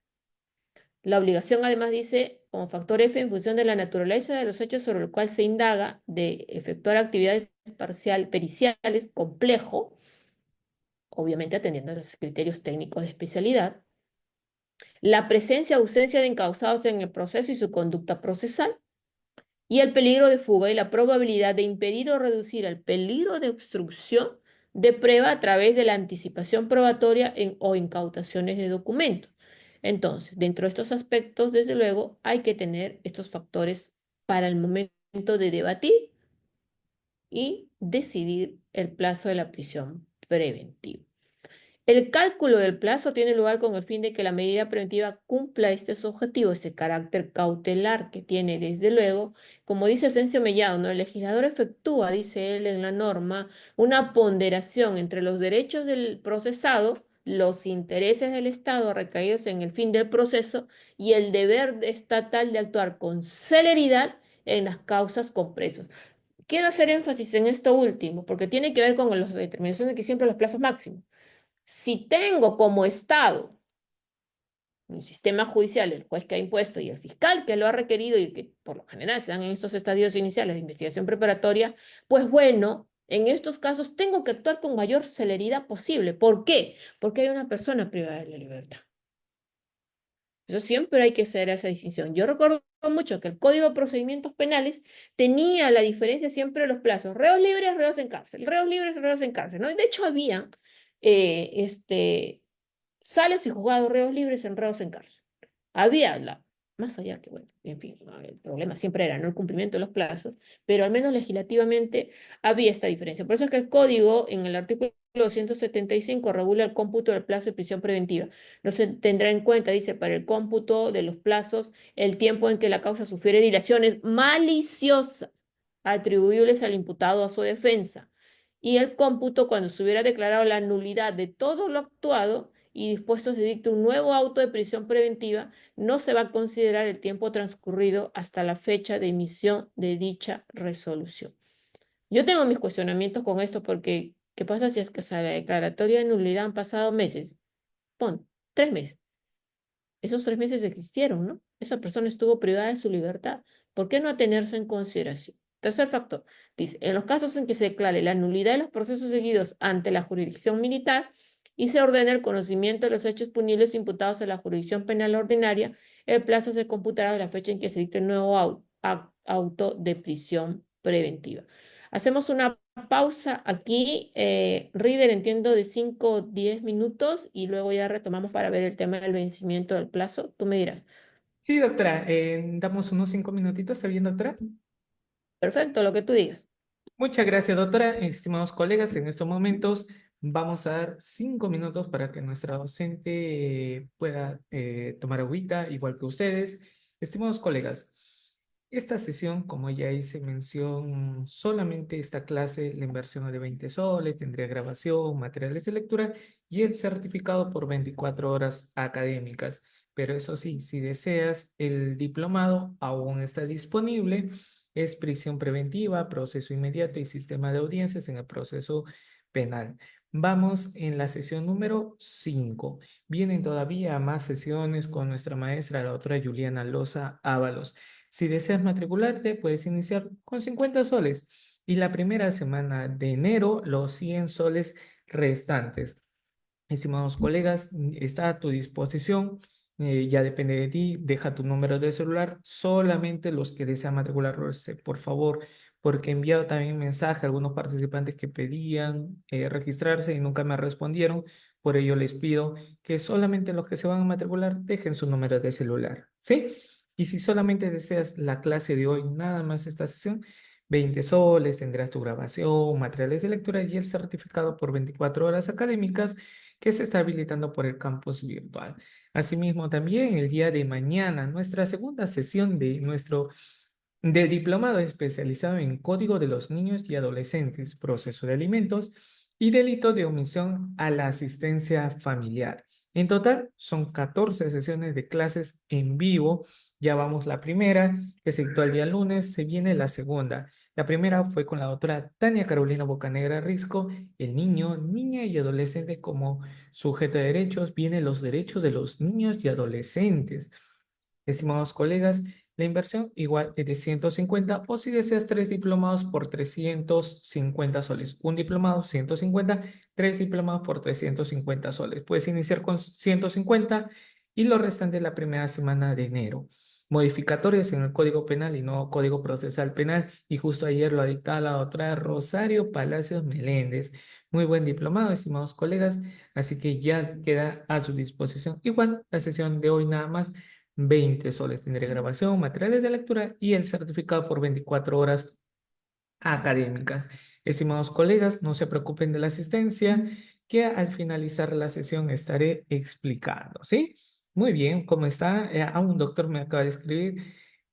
La obligación además dice, como factor F, en función de la naturaleza de los hechos sobre el cual se indaga, de efectuar actividades periciales, complejo, obviamente atendiendo a los criterios técnicos de especialidad, la presencia o ausencia de encausados en el proceso y su conducta procesal, y el peligro de fuga y la probabilidad de impedir o reducir el peligro de obstrucción de prueba a través de la anticipación probatoria o incautaciones de documentos. Entonces, dentro de estos aspectos, desde luego, hay que tener estos factores para el momento de debatir y decidir el plazo de la prisión preventiva. El cálculo del plazo tiene lugar con el fin de que la medida preventiva cumpla estos objetivos, ese carácter cautelar que tiene, desde luego, como dice Asensio Mellado, ¿no? El legislador efectúa, dice él en la norma, una ponderación entre los derechos del procesado, los intereses del Estado recaídos en el fin del proceso y el deber estatal de actuar con celeridad en las causas con presos. Quiero hacer énfasis en esto último, porque tiene que ver con la determinación de que siempre los plazos máximos. Si tengo como Estado un sistema judicial, el juez que ha impuesto y el fiscal que lo ha requerido y que por lo general se dan en estos estadios iniciales de investigación preparatoria, pues bueno, en estos casos tengo que actuar con mayor celeridad posible. ¿Por qué? Porque hay una persona privada de la libertad. Eso siempre hay que hacer esa distinción. Yo recuerdo mucho que el Código de Procedimientos Penales tenía la diferencia siempre de los plazos. Reos libres, reos en cárcel. Reos libres, reos en cárcel, ¿no? Y de hecho había sales y juzgados reos libres en reos en cárcel. Había más allá que, bueno, en fin, el problema siempre era no el cumplimiento de los plazos, pero al menos legislativamente había esta diferencia. Por eso es que el código en el artículo 275 regula el cómputo del plazo de prisión preventiva. No se tendrá en cuenta, dice, para el cómputo de los plazos, el tiempo en que la causa sufiere dilaciones maliciosas atribuibles al imputado a su defensa y el cómputo cuando se hubiera declarado la nulidad de todo lo actuado y dispuesto se dicte un nuevo auto de prisión preventiva, no se va a considerar el tiempo transcurrido hasta la fecha de emisión de dicha resolución. Yo tengo mis cuestionamientos con esto porque, ¿qué pasa si es que hasta la declaratoria de nulidad han pasado meses? Pon, 3 meses. Esos 3 meses existieron, ¿no? Esa persona estuvo privada de su libertad. ¿Por qué no tenerse en consideración? Tercer factor, dice, en los casos en que se declare la nulidad de los procesos seguidos ante la jurisdicción militar y se ordene el conocimiento de los hechos punibles imputados en la jurisdicción penal ordinaria, el plazo se computará de la fecha en que se dicte el nuevo auto de prisión preventiva. Hacemos una pausa aquí, Reader, entiendo, de 5 o 10 minutos y luego ya retomamos para ver el tema del vencimiento del plazo. Tú me dirás. Sí, doctora, damos unos 5 minutitos, ¿está bien, doctora? Perfecto, lo que tú digas. Muchas gracias, doctora. Estimados colegas, en estos momentos vamos a dar 5 minutos para que nuestra docente pueda tomar agüita, igual que ustedes. Estimados colegas, esta sesión, como ya hice mención, solamente esta clase, la inversión es de 20 soles, tendría grabación, materiales de lectura y el certificado por 24 horas académicas. Pero eso sí, si deseas, el diplomado aún está disponible. es prisión preventiva, proceso inmediato y sistema de audiencias en el proceso penal. Vamos en la sesión número 5. Vienen todavía más sesiones con nuestra maestra, la doctora Juliana Loza Ábalos. Si deseas matricularte, puedes iniciar con 50 soles y la primera semana de enero los 100 soles restantes. Estimados colegas, está a tu disposición. Ya depende de ti. Deja tu número de celular. Solamente los que desean matricularse, por favor, porque he enviado también mensaje a algunos participantes que pedían registrarse y nunca me respondieron. Por ello les pido que solamente los que se van a matricular dejen su número de celular. ¿Sí? Y si solamente deseas la clase de hoy, nada más esta sesión, 20 soles, tendrás tu grabación, materiales de lectura y el certificado por 24 horas académicas que se está habilitando por el campus virtual. Asimismo, también el día de mañana, nuestra segunda sesión del diplomado especializado en Código de los Niños y Adolescentes, Proceso de Alimentos y Delito de Omisión a la Asistencia Familiar. En total, son 14 sesiones de clases en vivo. Ya vamos la primera, que se dictó el día lunes, se viene la segunda. La primera fue con la doctora Tania Carolina Bocanegra Risco, el niño, niña y adolescente como sujeto de derechos. Vienen los derechos de los niños y adolescentes. Estimados colegas, la inversión igual es de 150 o si deseas 3 diplomados por 350 soles. Un diplomado 150, 3 diplomados por 350 soles. Puedes iniciar con 150 y lo restante la primera semana de enero. Modificatorias en el Código Penal y no Código Procesal Penal. Y justo ayer lo ha dictado la otra Rosario Palacios Meléndez. Muy buen diplomado, estimados colegas. Así que ya queda a su disposición. Igual la sesión de hoy nada más. 20 soles tendré grabación, materiales de lectura y el certificado por 24 horas académicas. Estimados colegas, no se preocupen de la asistencia, que al finalizar la sesión estaré explicando, ¿sí? Muy bien, ¿cómo está? Un doctor me acaba de escribir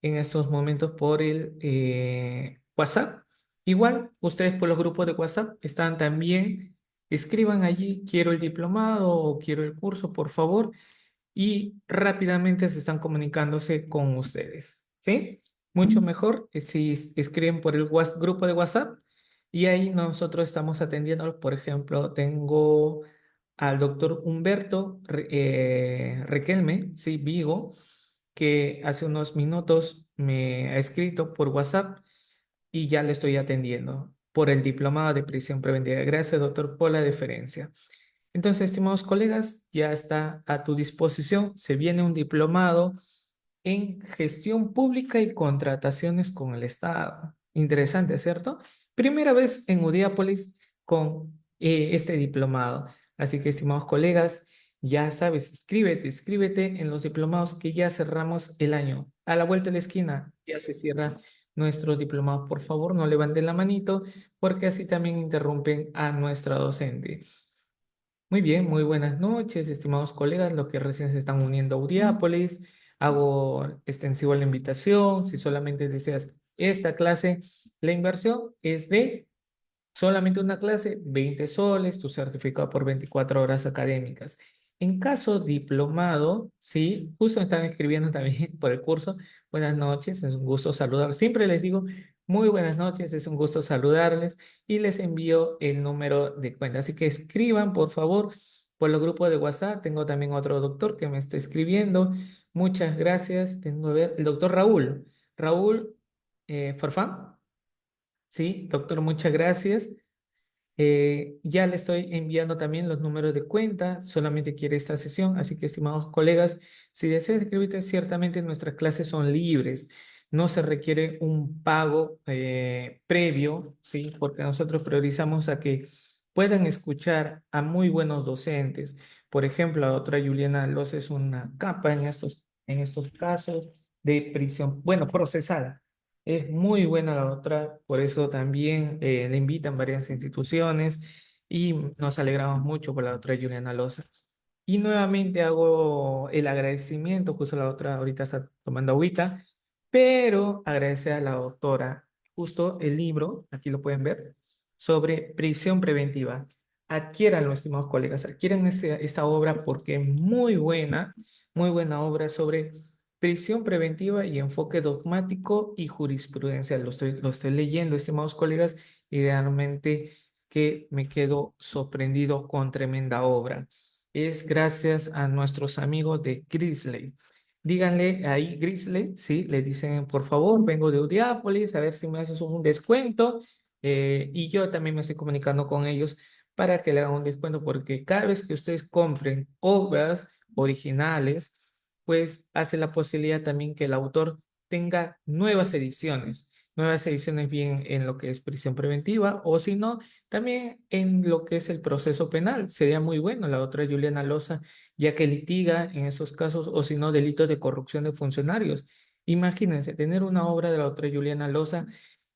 en estos momentos por el WhatsApp. Igual, ustedes por los grupos de WhatsApp están también, escriban allí, quiero el diplomado o quiero el curso, por favor y rápidamente se están comunicándose con ustedes, ¿sí? Mucho mejor si escriben por el grupo de WhatsApp y ahí nosotros estamos atendiendo. Por ejemplo, tengo al doctor Humberto Requelme, sí, Vigo, que hace unos minutos me ha escrito por WhatsApp y ya le estoy atendiendo por el diplomado de prisión preventiva. Gracias, doctor, por la deferencia. Entonces, estimados colegas, ya está a tu disposición. Se viene un diplomado en gestión pública y contrataciones con el Estado. Interesante, ¿cierto? Primera vez en Udiápolis con este diplomado. Así que, estimados colegas, ya sabes, escríbete en los diplomados que ya cerramos el año. A la vuelta de la esquina ya se cierra nuestros diplomados. Por favor, no levanten la manito porque así también interrumpen a nuestra docente. Muy bien, muy buenas noches, estimados colegas, los que recién se están uniendo a Audiápolis. Hago extensivo la invitación. Si solamente deseas esta clase, la inversión es de solamente una clase, 20 soles, tu certificado por 24 horas académicas. En caso diplomado, sí, justo me están escribiendo también por el curso. Buenas noches, es un gusto saludar. Siempre les digo, muy buenas noches, es un gusto saludarles y les envío el número de cuenta. Así que escriban, por favor, por los grupos de WhatsApp. Tengo también otro doctor que me está escribiendo. Muchas gracias. Tengo a ver, el doctor Raúl. Raúl Farfán. Sí, doctor, muchas gracias. Ya le estoy enviando también los números de cuenta, solamente quiere esta sesión, así que estimados colegas, si desean inscribirte, ciertamente nuestras clases son libres, no se requiere un pago previo, ¿sí? Porque nosotros priorizamos a que puedan escuchar a muy buenos docentes. Por ejemplo, la otra Juliana Los es una capa en estos casos de prisión, bueno, procesal. Es muy buena la otra, por eso también le invitan varias instituciones y nos alegramos mucho por la doctora Juliana Loza. Y nuevamente hago el agradecimiento, justo la otra ahorita está tomando agüita, pero agradecer a la doctora, justo el libro, aquí lo pueden ver, sobre prisión preventiva. Adquieran, estimados colegas, adquieran esta obra porque es muy buena obra sobre prisión preventiva y enfoque dogmático y jurisprudencial. Lo estoy leyendo, estimados colegas, y realmente que me quedo sorprendido con tremenda obra. Es gracias a nuestros amigos de Grizzly. Díganle ahí, Grizzly, sí, le dicen, por favor, vengo de Udiápolis, a ver si me haces un descuento. Y yo también me estoy comunicando con ellos para que le hagan un descuento, porque cada vez que ustedes compren obras originales, pues hace la posibilidad también que el autor tenga nuevas ediciones bien en lo que es prisión preventiva o si no, también en lo que es el proceso penal. Sería muy bueno la otra Juliana Loza, ya que litiga en esos casos o si no, delitos de corrupción de funcionarios. Imagínense tener una obra de la otra Juliana Loza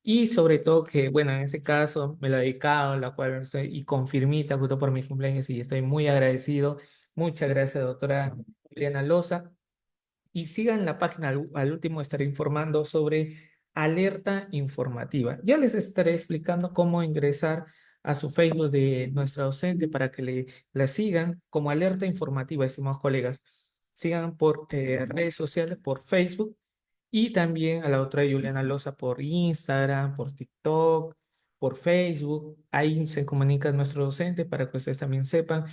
y sobre todo que, bueno, en ese caso me lo he dedicado, la cual estoy y confirmita justo por mi cumpleaños y estoy muy agradecido. Muchas gracias, doctora Juliana Loza. Y sigan la página, al último estaré informando sobre alerta informativa. Ya les estaré explicando cómo ingresar a su Facebook de nuestra docente para que la sigan como alerta informativa, estimados colegas. Sigan por redes sociales, por Facebook y también a la otra Juliana Loza por Instagram, por TikTok, por Facebook. Ahí se comunica nuestro docente para que ustedes también sepan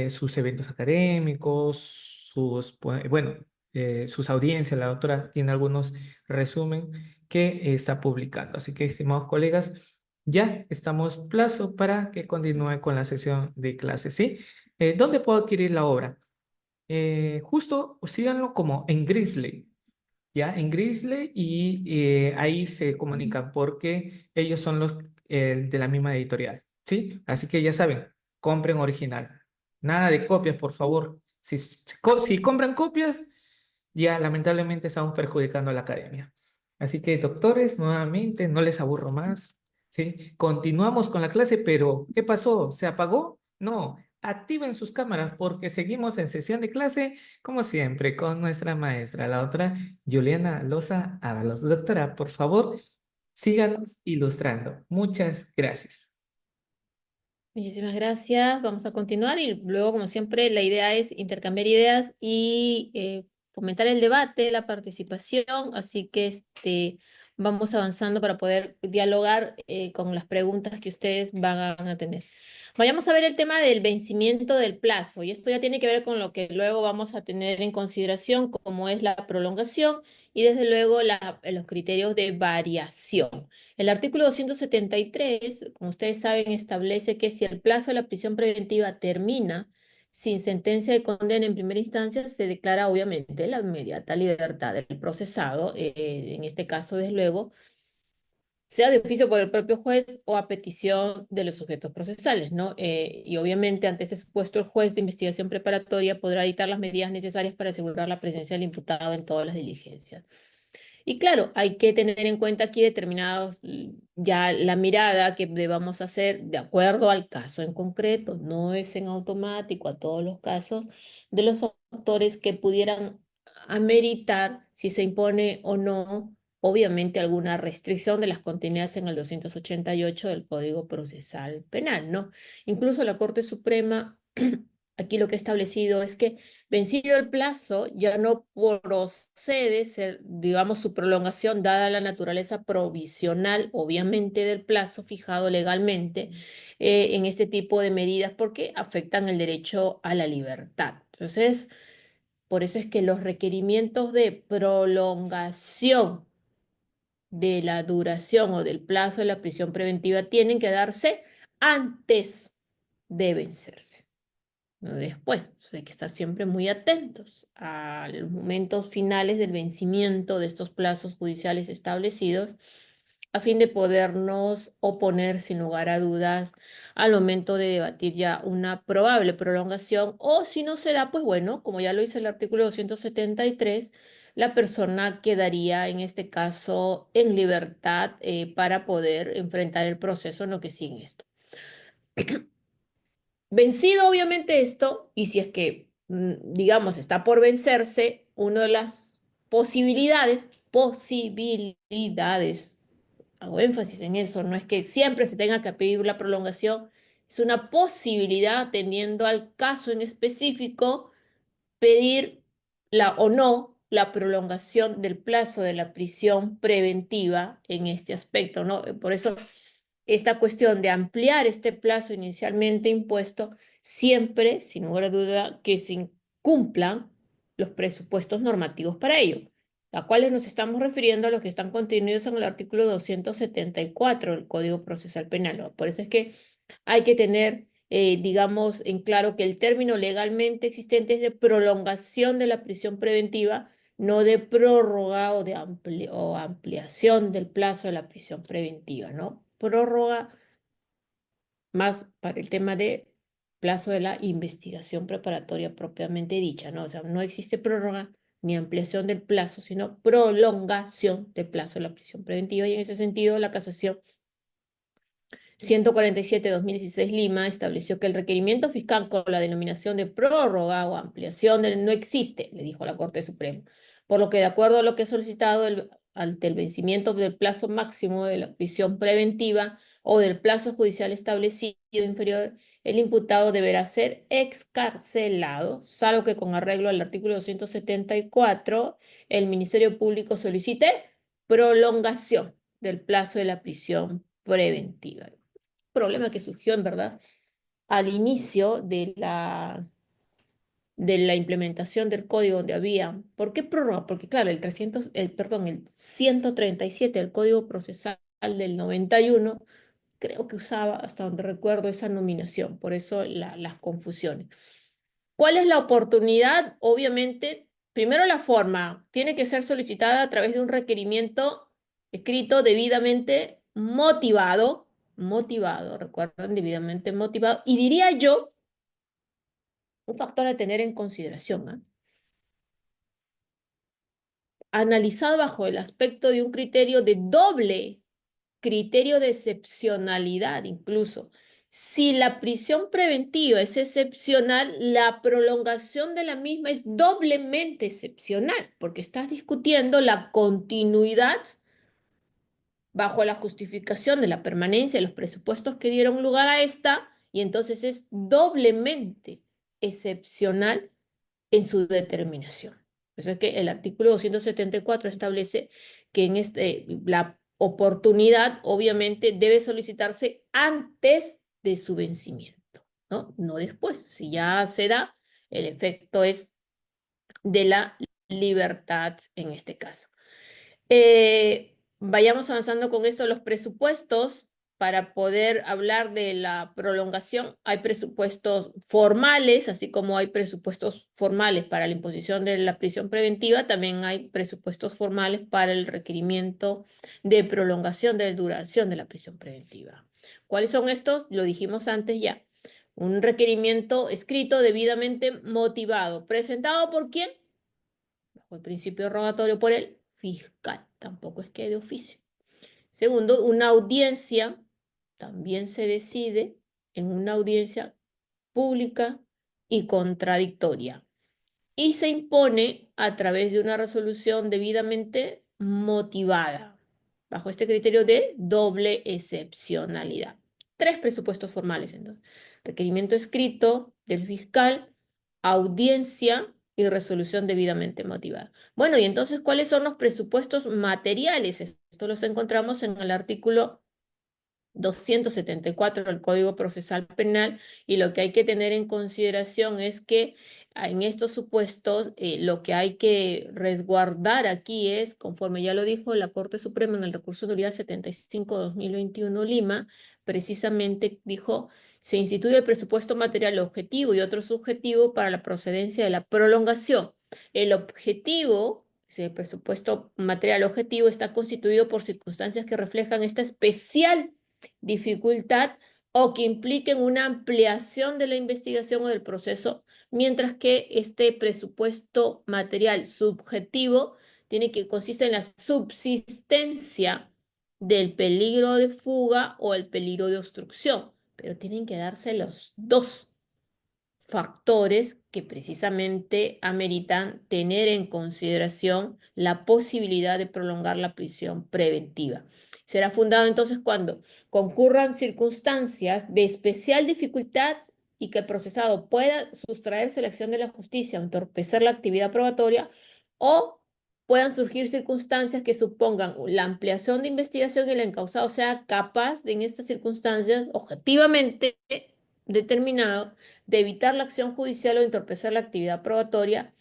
sus eventos académicos, sus audiencias. La doctora tiene algunos resumen que está publicando. Así que, estimados colegas, ya estamos plazo para que continúe con la sesión de clases, ¿sí? ¿Dónde puedo adquirir la obra? Justo síganlo como en Grizzly. ¿Ya? En Grizzly y ahí se comunican porque ellos son los de la misma editorial, ¿sí? Así que ya saben, compren original. Nada de copias, por favor. Si compran copias, ya lamentablemente estamos perjudicando a la academia. Así que, doctores, nuevamente, no les aburro más, ¿sí? Continuamos con la clase, pero ¿qué pasó? ¿Se apagó? No. Activen sus cámaras porque seguimos en sesión de clase, como siempre, con nuestra maestra, la otra Juliana Loza Ábalos. Doctora, por favor, síganos ilustrando. Muchas gracias. Muchísimas gracias. Vamos a continuar y luego, como siempre, la idea es intercambiar ideas y fomentar el debate, la participación. Así que vamos avanzando para poder dialogar con las preguntas que ustedes van a tener. Vayamos a ver el tema del vencimiento del plazo. Y esto ya tiene que ver con lo que luego vamos a tener en consideración, como es la prolongación y desde luego los criterios de variación. El artículo 273, como ustedes saben, establece que si el plazo de la prisión preventiva termina sin sentencia de condena en primera instancia, se declara obviamente la inmediata libertad del procesado, en este caso, desde luego, sea de oficio por el propio juez o a petición de los sujetos procesales, ¿no? Y obviamente ante ese supuesto el juez de investigación preparatoria podrá dictar las medidas necesarias para asegurar la presencia del imputado en todas las diligencias. Y claro, hay que tener en cuenta aquí determinados, ya la mirada que debamos hacer de acuerdo al caso en concreto, no es en automático a todos los casos de los factores que pudieran ameritar si se impone o no, obviamente, alguna restricción de las contenidas en el 288 del Código Procesal Penal, ¿no? Incluso la Corte Suprema, aquí lo que ha establecido es que vencido el plazo, ya no procede ser, digamos, su prolongación, dada la naturaleza provisional, obviamente, del plazo fijado legalmente en este tipo de medidas, porque afectan el derecho a la libertad. Entonces, por eso es que los requerimientos de prolongación de la duración o del plazo de la prisión preventiva tienen que darse antes de vencerse, no después. Hay que estar siempre muy atentos a los momentos finales del vencimiento de estos plazos judiciales establecidos a fin de podernos oponer sin lugar a dudas al momento de debatir ya una probable prolongación o si no se da, pues bueno, como ya lo dice el artículo 273, la persona quedaría en este caso en libertad para poder enfrentar el proceso en lo que sigue esto. Vencido obviamente esto, y si es que, digamos, está por vencerse, una de las posibilidades, hago énfasis en eso, no es que siempre se tenga que pedir la prolongación, es una posibilidad, atendiendo al caso en específico, pedir la o no, la prolongación del plazo de la prisión preventiva en este aspecto, ¿no? Por eso esta cuestión de ampliar este plazo inicialmente impuesto, siempre, sin lugar a duda, que se cumplan los presupuestos normativos para ello, a cuales nos estamos refiriendo a los que están contenidos en el artículo 274 del Código Procesal Penal, ¿no? Por eso es que hay que tener, digamos, en claro que el término legalmente existente es de prolongación de la prisión preventiva, no de prórroga o de o ampliación del plazo de la prisión preventiva, ¿no? Prórroga más para el tema de plazo de la investigación preparatoria propiamente dicha, ¿no? O sea, no existe prórroga ni ampliación del plazo, sino prolongación del plazo de la prisión preventiva y en ese sentido la casación 147-2016 Lima estableció que el requerimiento fiscal con la denominación de prórroga o ampliación no existe, le dijo la Corte Suprema, por lo que de acuerdo a lo que ha solicitado ante el vencimiento del plazo máximo de la prisión preventiva o del plazo judicial establecido inferior, el imputado deberá ser excarcelado, salvo que con arreglo al artículo 274 el Ministerio Público solicite prolongación del plazo de la prisión preventiva. Problema que surgió en verdad al inicio de la implementación del código donde había, ¿por qué prórroga? Porque claro, el 137 del Código Procesal del 91 creo que usaba, hasta donde recuerdo, esa nominación, por eso las confusiones. ¿Cuál es la oportunidad? Obviamente, primero la forma, tiene que ser solicitada a través de un requerimiento escrito debidamente motivado, recuerden, debidamente motivado, y diría yo, un factor a tener en consideración, ¿ah? Analizado bajo el aspecto de un criterio de doble criterio de excepcionalidad incluso. Si la prisión preventiva es excepcional, la prolongación de la misma es doblemente excepcional, porque estás discutiendo la continuidad bajo la justificación de la permanencia de los presupuestos que dieron lugar a esta, y entonces es doblemente excepcional en su determinación. Por eso es que el artículo 274 establece que la oportunidad obviamente debe solicitarse antes de su vencimiento, ¿no? No después. Si ya se da, el efecto es de la libertad en este caso. Vayamos avanzando con esto, los presupuestos, para poder hablar de la prolongación, hay presupuestos formales, así como hay presupuestos formales para la imposición de la prisión preventiva, también hay presupuestos formales para el requerimiento de prolongación de duración de la prisión preventiva. ¿Cuáles son estos? Lo dijimos antes ya. Un requerimiento escrito debidamente motivado. ¿Presentado por quién? Bajo el principio rogatorio por el fiscal, tampoco es que de oficio. Segundo, una audiencia también se decide en una audiencia pública y contradictoria y se impone a través de una resolución debidamente motivada, bajo este criterio de doble excepcionalidad. Tres presupuestos formales, entonces. Requerimiento escrito del fiscal, audiencia y resolución debidamente motivada. Bueno, y entonces, ¿cuáles son los presupuestos materiales? Esto los encontramos en el artículo 274 del Código Procesal Penal y lo que hay que tener en consideración es que en estos supuestos lo que hay que resguardar aquí es, conforme ya lo dijo la Corte Suprema en el recurso de nulidad 75-2021 Lima, precisamente dijo, se instituye el presupuesto material objetivo y otro subjetivo para la procedencia de la prolongación. El objetivo, el presupuesto material objetivo está constituido por circunstancias que reflejan esta especial dificultad o que impliquen una ampliación de la investigación o del proceso, mientras que este presupuesto material subjetivo consiste en la subsistencia del peligro de fuga o el peligro de obstrucción, pero tienen que darse los dos factores que precisamente ameritan tener en consideración la posibilidad de prolongar la prisión preventiva. Será fundado entonces cuando concurran circunstancias de especial dificultad y que el procesado pueda sustraerse a la acción de la justicia o entorpecer la actividad probatoria, o puedan surgir circunstancias que supongan la ampliación de investigación y el encausado sea capaz de, en estas circunstancias, objetivamente determinado, de evitar la acción judicial o entorpecer la actividad probatoria,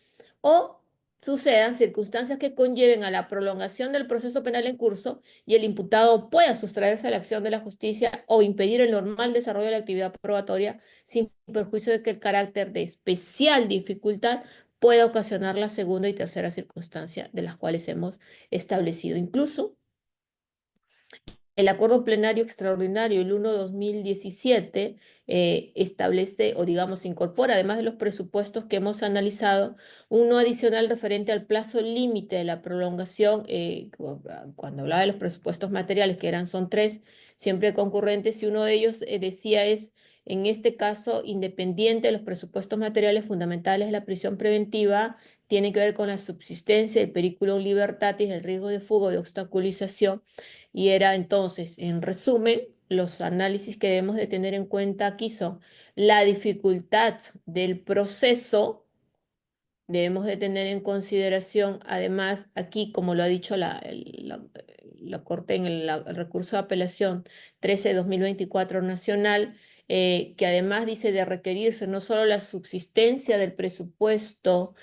o sucedan circunstancias que conlleven a la prolongación del proceso penal en curso y el imputado pueda sustraerse a la acción de la justicia o impedir el normal desarrollo de la actividad probatoria sin perjuicio de que el carácter de especial dificultad pueda ocasionar la segunda y tercera circunstancia de las cuales hemos establecido. Incluso el acuerdo plenario extraordinario, el 1/2017, establece o digamos incorpora, además de los presupuestos que hemos analizado, uno adicional referente al plazo límite de la prolongación, cuando hablaba de los presupuestos materiales, que son tres, siempre concurrentes, y uno de ellos decía es, en este caso, independiente de los presupuestos materiales fundamentales de la prisión preventiva, tiene que ver con la subsistencia, el periculum libertatis, el riesgo de fuga o de obstaculización, y era entonces, en resumen, los análisis que debemos de tener en cuenta aquí son la dificultad del proceso. Debemos de tener en consideración, además, aquí, como lo ha dicho la Corte en el recurso de apelación 13/2024 nacional, que además dice de requerirse no solo la subsistencia del presupuesto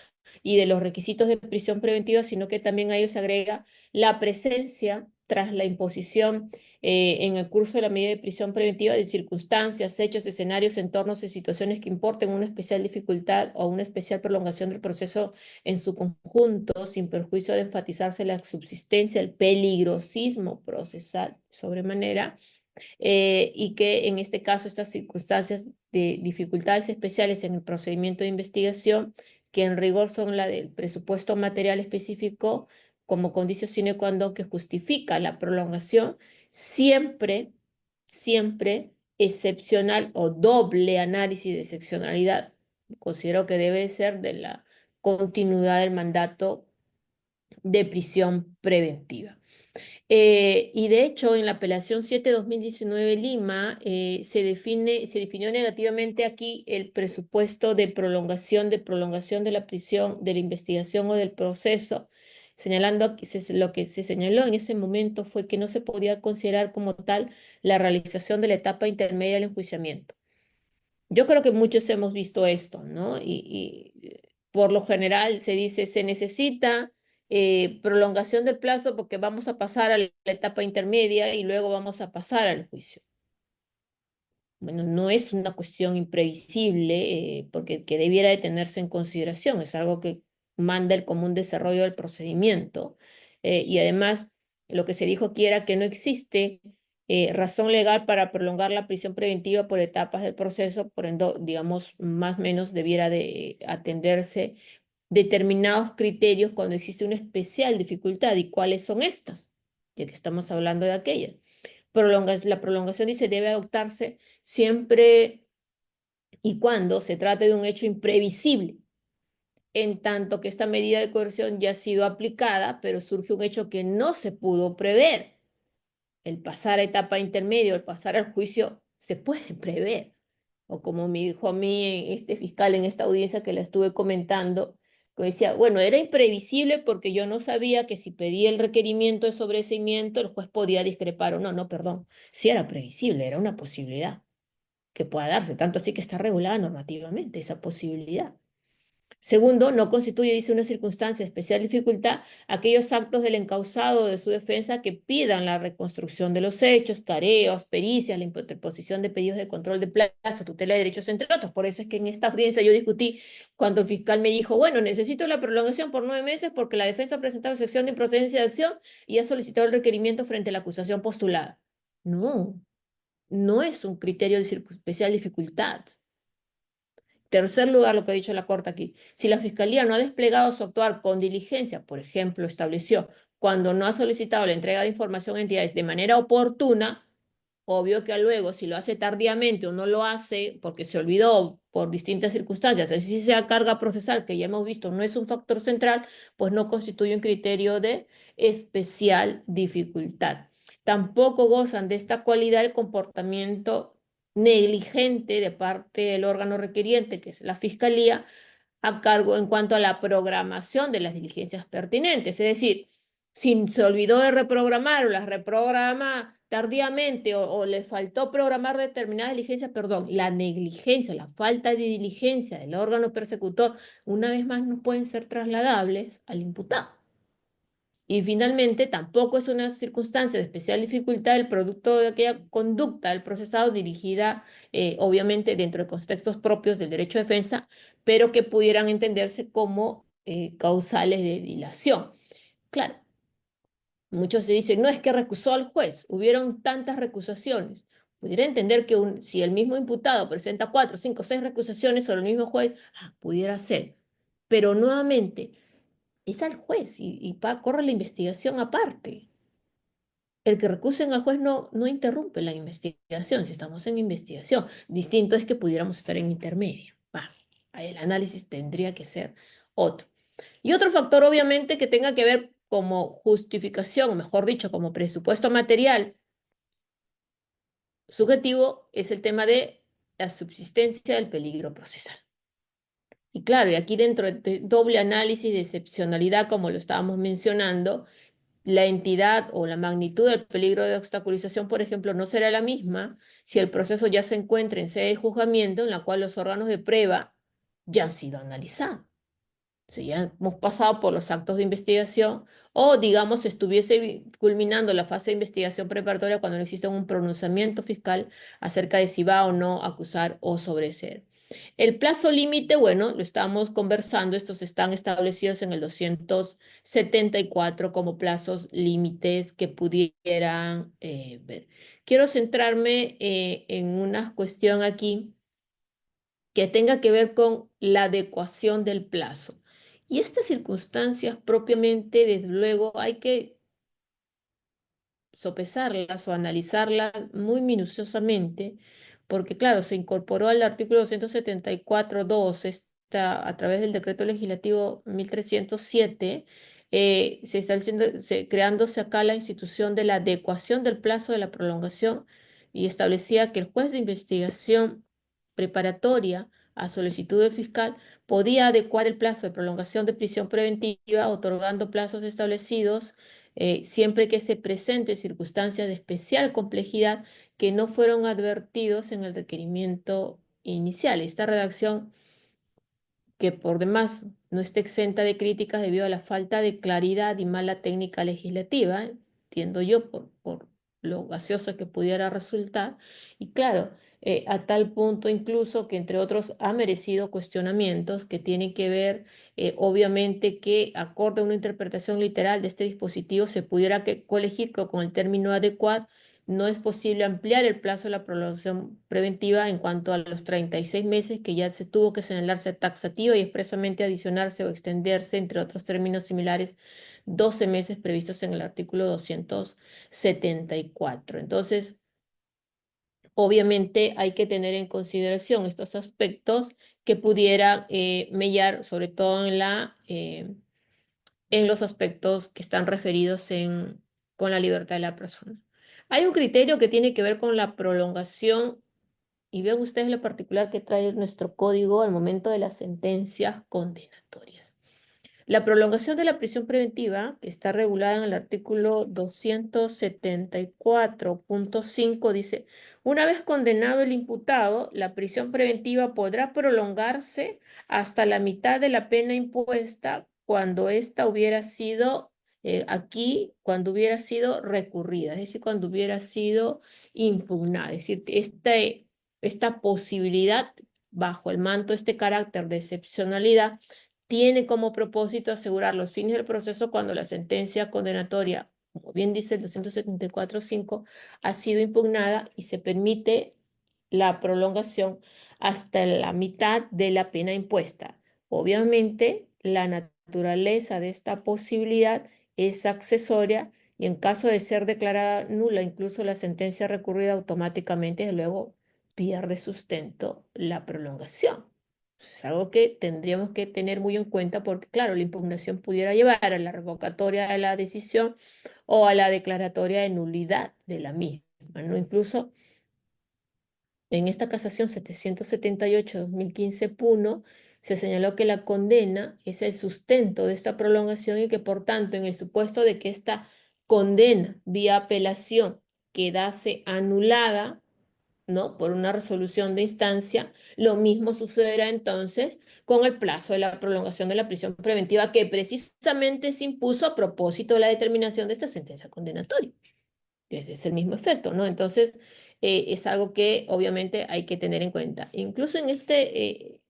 y de los requisitos de prisión preventiva, sino que también a ellos se agrega la presencia tras la imposición en el curso de la medida de prisión preventiva de circunstancias, hechos, escenarios, entornos y situaciones que importen una especial dificultad o una especial prolongación del proceso en su conjunto, sin perjuicio de enfatizarse la subsistencia, el peligrosismo procesal sobremanera, y que en este caso estas circunstancias de dificultades especiales en el procedimiento de investigación, que en rigor son la del presupuesto material específico como condición sine qua non que justifica la prolongación, siempre, siempre excepcional o doble análisis de excepcionalidad. Considero que debe ser de la continuidad del mandato de prisión preventiva. Y de hecho, en la apelación 7/2019 Lima, se definió negativamente aquí el presupuesto de prolongación de la prisión, de la investigación o del proceso, señalando que lo que se señaló en ese momento fue que no se podía considerar como tal la realización de la etapa intermedia del enjuiciamiento. Yo creo que muchos hemos visto esto, ¿no? Y por lo general se dice, se necesita prolongación del plazo porque vamos a pasar a la etapa intermedia y luego vamos a pasar al juicio. Bueno, no es una cuestión imprevisible, porque que debiera de tenerse en consideración, es algo que manda el común desarrollo del procedimiento. Y además, lo que se dijo aquí era que no existe razón legal para prolongar la prisión preventiva por etapas del proceso, por ende, digamos, más o menos debiera de atenderse determinados criterios cuando existe una especial dificultad. ¿Y cuáles son estas? Ya que estamos hablando de aquellas. La prolongación dice debe adoptarse siempre y cuando se trate de un hecho imprevisible, en tanto que esta medida de coerción ya ha sido aplicada, pero surge un hecho que no se pudo prever. El pasar a etapa intermedia, el pasar al juicio, se puede prever. O como me dijo a mí este fiscal en esta audiencia que la estuve comentando, que decía, bueno, era imprevisible porque yo no sabía que si pedía el requerimiento de sobreseimiento, el juez podía discrepar o no. No, perdón, sí era previsible, era una posibilidad que pueda darse, tanto así que está regulada normativamente esa posibilidad. Segundo, no constituye, dice, una circunstancia de especial dificultad aquellos actos del encausado o de su defensa que pidan la reconstrucción de los hechos, tareas, pericias, la interposición de pedidos de control de plazo, tutela de derechos, entre otros. Por eso es que en esta audiencia yo discutí cuando el fiscal me dijo, bueno, necesito la prolongación por 9 meses porque la defensa ha presentado sección de improcedencia de acción y ha solicitado el requerimiento frente a la acusación postulada. No, no es un criterio de especial dificultad. Tercer lugar, lo que ha dicho la Corte aquí, si la Fiscalía no ha desplegado su actuar con diligencia, por ejemplo, estableció cuando no ha solicitado la entrega de información a entidades de manera oportuna, obvio que luego, si lo hace tardíamente o no lo hace porque se olvidó por distintas circunstancias, así sea carga procesal, que ya hemos visto no es un factor central, pues no constituye un criterio de especial dificultad. Tampoco gozan de esta cualidad el comportamiento negligente de parte del órgano requiriente, que es la Fiscalía, a cargo en cuanto a la programación de las diligencias pertinentes. Es decir, si se olvidó de reprogramar o las reprograma tardíamente o le faltó programar determinadas diligencias, perdón, la negligencia, la falta de diligencia del órgano persecutor, una vez más no pueden ser trasladables al imputado. Y finalmente, tampoco es una circunstancia de especial dificultad el producto de aquella conducta del procesado dirigida, obviamente, dentro de contextos propios del derecho de defensa, pero que pudieran entenderse como causales de dilación. Claro, muchos se dicen, no es que recusó al juez, hubieron tantas recusaciones. Pudiera entender que si el mismo imputado presenta cuatro, cinco, seis recusaciones sobre el mismo juez, pudiera ser. Pero nuevamente, es al juez y corre la investigación aparte. El que recusen al juez no interrumpe la investigación, si estamos en investigación. Distinto es que pudiéramos estar en intermedio. Ahí el análisis tendría que ser otro. Y otro factor, obviamente, que tenga que ver como justificación, o mejor dicho, como presupuesto material subjetivo, es el tema de la subsistencia del peligro procesal. Y claro, y aquí dentro de doble análisis de excepcionalidad, como lo estábamos mencionando, la entidad o la magnitud del peligro de obstaculización, por ejemplo, no será la misma si el proceso ya se encuentra en sede de juzgamiento en la cual los órganos de prueba ya han sido analizados. Si ya hemos pasado por los actos de investigación o, digamos, estuviese culminando la fase de investigación preparatoria cuando no existe un pronunciamiento fiscal acerca de si va o no a acusar o sobreseer. El plazo límite, bueno, lo estamos conversando, estos están establecidos en el 274 como plazos límites que pudieran ver. Quiero centrarme en una cuestión aquí que tenga que ver con la adecuación del plazo. Y estas circunstancias propiamente, desde luego, hay que sopesarlas o analizarlas muy minuciosamente, porque claro, se incorporó al artículo 274.2 a través del decreto legislativo 1307, se está creándose acá la institución de la adecuación del plazo de la prolongación y establecía que el juez de investigación preparatoria a solicitud del fiscal podía adecuar el plazo de prolongación de prisión preventiva otorgando plazos establecidos siempre que se presenten circunstancias de especial complejidad que no fueron advertidos en el requerimiento inicial. Esta redacción, que por demás no está exenta de críticas debido a la falta de claridad y mala técnica legislativa, entiendo yo, por lo gaseoso que pudiera resultar, y claro, a tal punto incluso que entre otros ha merecido cuestionamientos que tienen que ver, obviamente, que acorde a una interpretación literal de este dispositivo se pudiera colegir que con el término adecuado no es posible ampliar el plazo de la prolongación preventiva en cuanto a los 36 meses que ya se tuvo que señalarse taxativa y expresamente adicionarse o extenderse, entre otros términos similares, 12 meses previstos en el artículo 274. Entonces, obviamente hay que tener en consideración estos aspectos que pudieran mellar, sobre todo en los aspectos que están referidos con la libertad de la persona. Hay un criterio que tiene que ver con la prolongación y vean ustedes lo particular que trae nuestro código al momento de las sentencias condenatorias. La prolongación de la prisión preventiva, que está regulada en el artículo 274.5, dice, una vez condenado el imputado, la prisión preventiva podrá prolongarse hasta la mitad de la pena impuesta cuando ésta hubiera sido, cuando hubiera sido recurrida, es decir, cuando hubiera sido impugnada. Es decir, esta posibilidad, bajo el manto, este carácter de excepcionalidad, tiene como propósito asegurar los fines del proceso cuando la sentencia condenatoria, como bien dice el 274.5, ha sido impugnada y se permite la prolongación hasta la mitad de la pena impuesta. Obviamente, la naturaleza de esta posibilidad es accesoria y en caso de ser declarada nula, incluso la sentencia recurrida automáticamente, desde luego, pierde sustento la prolongación. Es algo que tendríamos que tener muy en cuenta porque, claro, la impugnación pudiera llevar a la revocatoria de la decisión o a la declaratoria de nulidad de la misma, ¿no? Incluso en esta casación 778-2015 Puno se señaló que la condena es el sustento de esta prolongación y que por tanto en el supuesto de que esta condena vía apelación quedase anulada, ¿no? Por una resolución de instancia, lo mismo sucederá entonces con el plazo de la prolongación de la prisión preventiva que precisamente se impuso a propósito de la determinación de esta sentencia condenatoria. Ese es el mismo efecto, ¿no? Entonces, es algo que obviamente hay que tener en cuenta. Incluso en este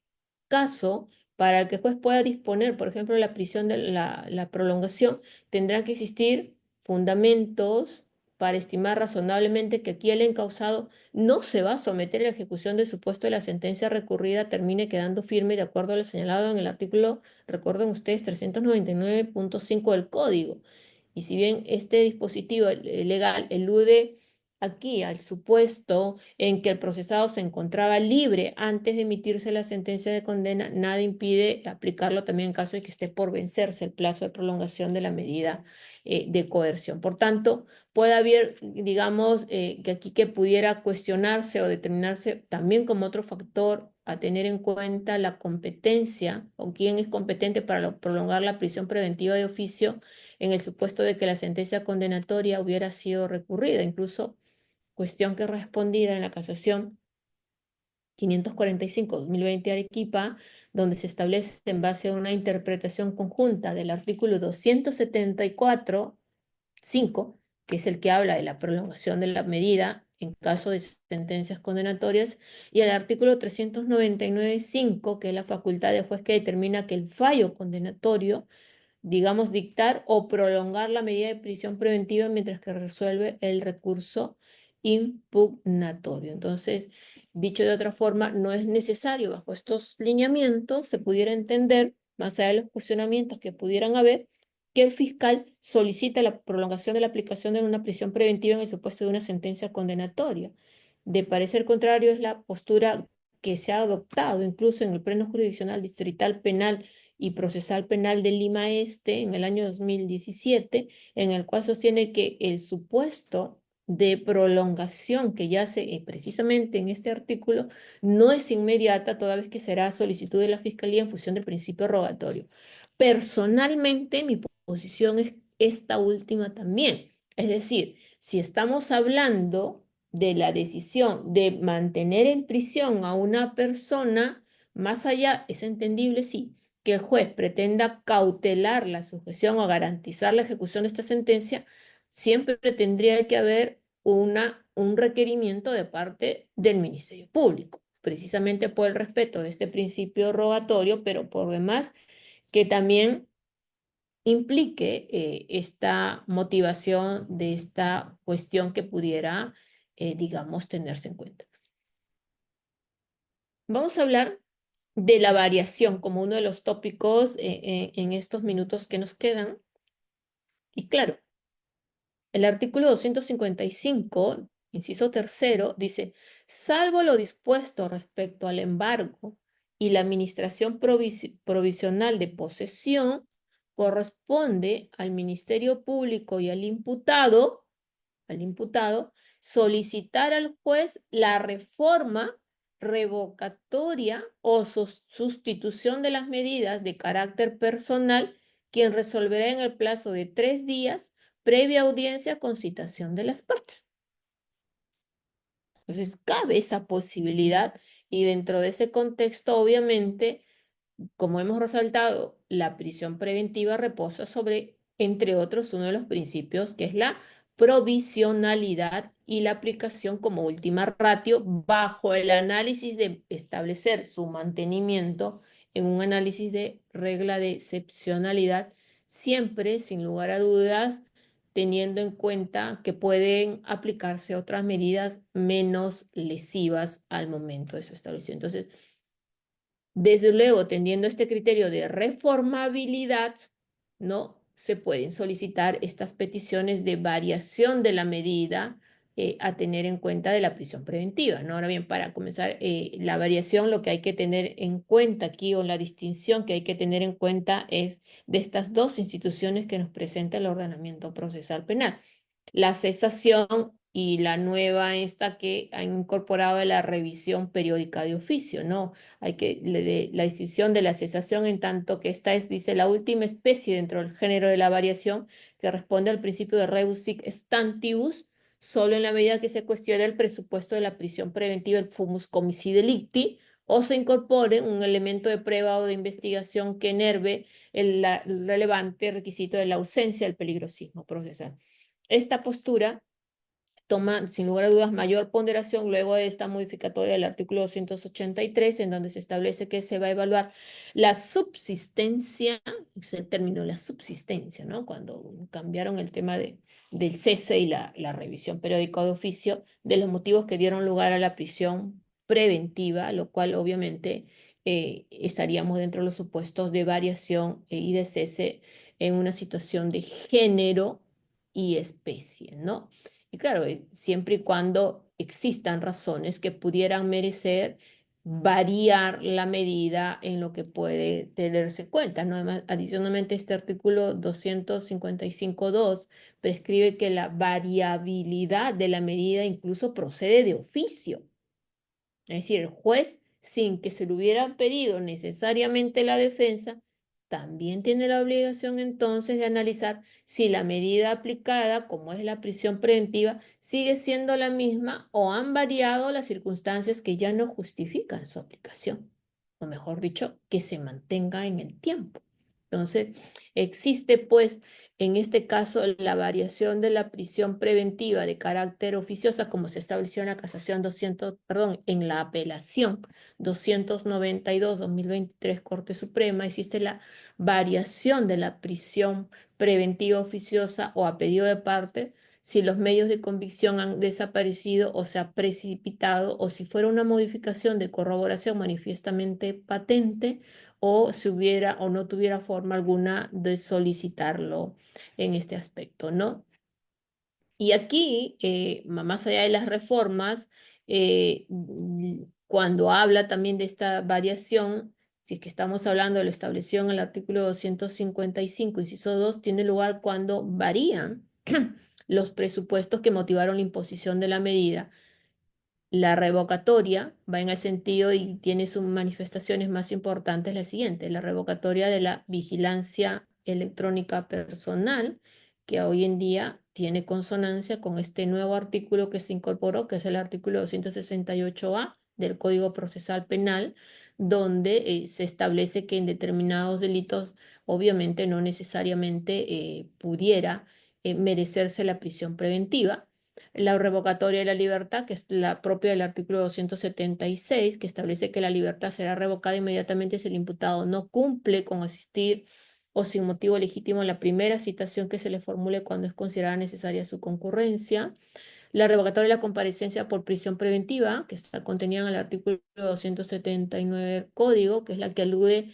caso, para que el juez pueda disponer, por ejemplo, la prisión de la prolongación, tendrán que existir fundamentos para estimar razonablemente que aquí el encausado no se va a someter a la ejecución del supuesto de la sentencia recurrida termine quedando firme de acuerdo a lo señalado en el artículo, recuerden ustedes, 399.5 del Código. Y si bien este dispositivo legal elude aquí al supuesto en que el procesado se encontraba libre antes de emitirse la sentencia de condena, nada impide aplicarlo también en caso de que esté por vencerse el plazo de prolongación de la medida de coerción. Por tanto, puede haber, digamos, que aquí que pudiera cuestionarse o determinarse también como otro factor a tener en cuenta la competencia o quién es competente para prolongar la prisión preventiva de oficio en el supuesto de que la sentencia condenatoria hubiera sido recurrida, incluso cuestión que respondida en la casación 545-2020 Arequipa, donde se establece en base a una interpretación conjunta del artículo 274.5, que es el que habla de la prolongación de la medida en caso de sentencias condenatorias, y el artículo 399.5, que es la facultad del juez que determina que el fallo condenatorio, digamos, dictar o prolongar la medida de prisión preventiva mientras que resuelve el recurso impugnatorio. Entonces, dicho de otra forma, no es necesario, bajo estos lineamientos, se pudiera entender, más allá de los cuestionamientos que pudieran haber, que el fiscal solicita la prolongación de la aplicación de una prisión preventiva en el supuesto de una sentencia condenatoria. De parecer contrario es la postura que se ha adoptado incluso en el Pleno Jurisdiccional Distrital Penal y Procesal Penal de Lima Este en el año 2017, en el cual sostiene que el supuesto de prolongación que yace precisamente en este artículo no es inmediata, toda vez que será solicitud de la Fiscalía en función del principio rogatorio. Personalmente, mi posición es esta última también. Es decir, si estamos hablando de la decisión de mantener en prisión a una persona, más allá, es entendible, sí, que el juez pretenda cautelar la sujeción o garantizar la ejecución de esta sentencia, siempre tendría que haber un requerimiento de parte del Ministerio Público, precisamente por el respeto de este principio rogatorio, pero por demás que también implique esta motivación de esta cuestión que pudiera, digamos, tenerse en cuenta. Vamos a hablar de la variación como uno de los tópicos en estos minutos que nos quedan. Y claro, el artículo 255, inciso tercero, dice, salvo lo dispuesto respecto al embargo y la administración provisional de posesión, corresponde al Ministerio Público y al imputado solicitar al juez la reforma revocatoria o sustitución de las medidas de carácter personal, quien resolverá en el plazo de 3 días previa audiencia con citación de las partes. Entonces, cabe esa posibilidad y dentro de ese contexto, obviamente, como hemos resaltado, la prisión preventiva reposa sobre, entre otros, uno de los principios que es la provisionalidad y la aplicación como última ratio bajo el análisis de establecer su mantenimiento en un análisis de regla de excepcionalidad, siempre, sin lugar a dudas, teniendo en cuenta que pueden aplicarse otras medidas menos lesivas al momento de su establecimiento. Entonces, desde luego, teniendo este criterio de reformabilidad, ¿no? Se pueden solicitar estas peticiones de variación de la medida a tener en cuenta de la prisión preventiva, ¿no? Ahora bien, para comenzar, la variación, lo que hay que tener en cuenta aquí, o la distinción que hay que tener en cuenta es de estas dos instituciones que nos presenta el ordenamiento procesal penal. La cesación y la nueva esta que han incorporado la revisión periódica de oficio, ¿no? Hay que, la decisión de la cesación en tanto que esta es, dice, la última especie dentro del género de la variación que responde al principio de rebus sic stantibus, solo en la medida que se cuestione el presupuesto de la prisión preventiva, el fumus comici delicti, o se incorpore un elemento de prueba o de investigación que enerve el relevante requisito de la ausencia del peligrosismo procesal. Esta postura toma sin lugar a dudas mayor ponderación luego de esta modificatoria del artículo 283, en donde se establece que se va a evaluar la subsistencia, es el término la subsistencia, ¿no? Cuando cambiaron el tema del cese y la revisión periódica de oficio de los motivos que dieron lugar a la prisión preventiva, lo cual obviamente estaríamos dentro de los supuestos de variación y de cese en una situación de género y especie, ¿no? Y claro, siempre y cuando existan razones que pudieran merecer variar la medida en lo que puede tenerse en cuenta, ¿no? Además, adicionalmente, este artículo 255.2 prescribe que la variabilidad de la medida incluso procede de oficio. Es decir, el juez, sin que se le hubiera pedido necesariamente la defensa, también tiene la obligación entonces de analizar si la medida aplicada, como es la prisión preventiva, sigue siendo la misma o han variado las circunstancias que ya no justifican su aplicación. O mejor dicho, que se mantenga en el tiempo. Entonces, existe pues en este caso la variación de la prisión preventiva de carácter oficiosa, como se estableció en la casación 200, perdón, en la apelación 292-2023 Corte Suprema, existe la variación de la prisión preventiva oficiosa o a pedido de parte si los medios de convicción han desaparecido o se ha precipitado o si fuera una modificación de corroboración manifiestamente patente o si hubiera o no tuviera forma alguna de solicitarlo en este aspecto, ¿no? Y aquí, más allá de las reformas, cuando habla también de esta variación, si es que estamos hablando de lo establecido en el artículo 255, inciso 2, tiene lugar cuando varían los presupuestos que motivaron la imposición de la medida. La revocatoria va en el sentido y tiene sus manifestaciones más importantes la siguiente, la revocatoria de la vigilancia electrónica personal, que hoy en día tiene consonancia con este nuevo artículo que se incorporó, que es el artículo 268A del Código Procesal Penal, donde se establece que en determinados delitos, obviamente no necesariamente pudiera merecerse la prisión preventiva. La revocatoria de la libertad, que es la propia del artículo 276, que establece que la libertad será revocada inmediatamente si el imputado no cumple con asistir o sin motivo legítimo a la primera citación que se le formule cuando es considerada necesaria su concurrencia. La revocatoria de la comparecencia por prisión preventiva, que está contenida en el artículo 279 del Código, que es la que alude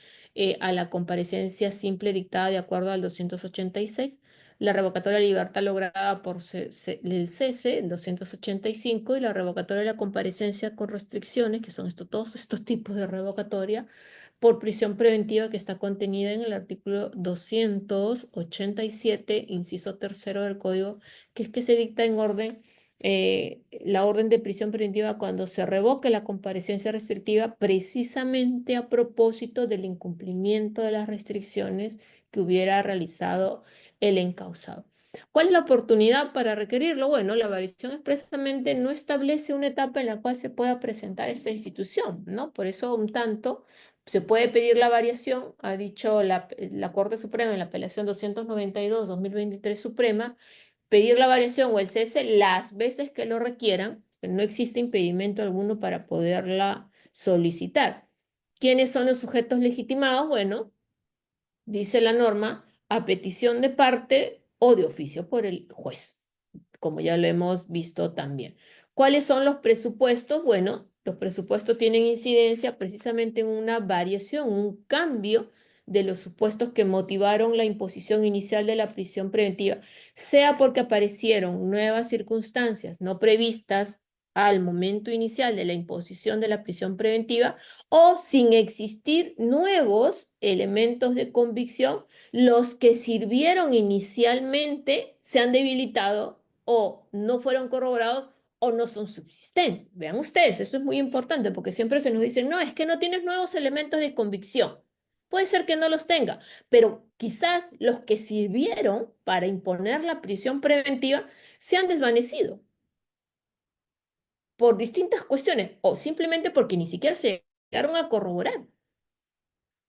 a la comparecencia simple dictada de acuerdo al 286. La revocatoria de libertad lograda por el cese, el 285, y la revocatoria de la comparecencia con restricciones, que son todos estos tipos de revocatoria, por prisión preventiva que está contenida en el artículo 287, inciso tercero del Código, que es que se dicta en orden la orden de prisión preventiva cuando se revoque la comparecencia restrictiva precisamente a propósito del incumplimiento de las restricciones que hubiera realizado el encausado. ¿Cuál es la oportunidad para requerirlo? Bueno, la variación expresamente no establece una etapa en la cual se pueda presentar esta institución, ¿no? Por eso, un tanto, se puede pedir la variación, ha dicho la Corte Suprema en la apelación 292-2023 Suprema, pedir la variación o el cese las veces que lo requieran, pero no existe impedimento alguno para poderla solicitar. ¿Quiénes son los sujetos legitimados? Bueno, dice la norma, a petición de parte o de oficio por el juez, como ya lo hemos visto también. ¿Cuáles son los presupuestos? Bueno, los presupuestos tienen incidencia precisamente en una variación, un cambio de los supuestos que motivaron la imposición inicial de la prisión preventiva, sea porque aparecieron nuevas circunstancias no previstas al momento inicial de la imposición de la prisión preventiva o sin existir nuevos elementos de convicción, los que sirvieron inicialmente se han debilitado o no fueron corroborados o no son subsistentes. Vean ustedes, eso es muy importante porque siempre se nos dice, no, es que no tienes nuevos elementos de convicción. Puede ser que no los tenga, pero quizás los que sirvieron para imponer la prisión preventiva se han desvanecido por distintas cuestiones o simplemente porque ni siquiera se llegaron a corroborar.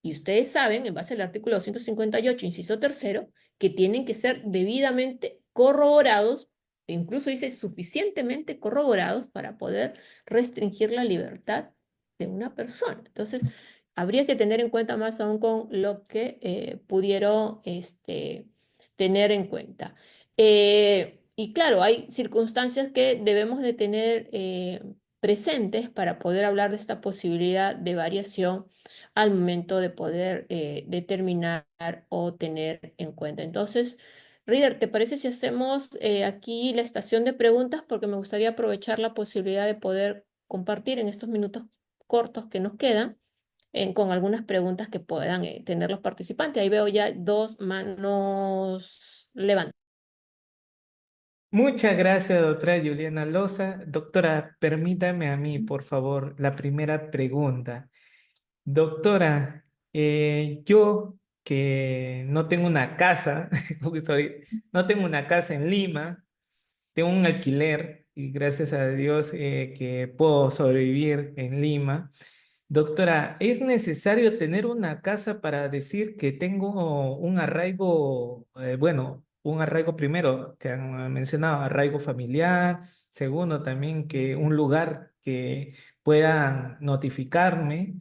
Y ustedes saben, en base al artículo 258, inciso tercero, que tienen que ser debidamente corroborados, e incluso dice suficientemente corroborados para poder restringir la libertad de una persona. Entonces, habría que tener en cuenta más aún con lo que pudieron tener en cuenta. Y claro, hay circunstancias que debemos de tener presentes para poder hablar de esta posibilidad de variación al momento de poder determinar o tener en cuenta. Entonces, Reader, ¿te parece si hacemos aquí la estación de preguntas? Porque me gustaría aprovechar la posibilidad de poder compartir en estos minutos cortos que nos quedan con algunas preguntas que puedan tener los participantes. Ahí veo ya dos manos levantadas. Muchas gracias, doctora Juliana Loza. Doctora, permítame a mí, por favor, la primera pregunta. Doctora, yo que no tengo una casa, no tengo una casa en Lima, tengo un alquiler y gracias a Dios que puedo sobrevivir en Lima. Doctora, ¿es necesario tener una casa para decir que tengo un arraigo, bueno, un arraigo primero, que han mencionado, arraigo familiar, segundo también que un lugar que puedan notificarme,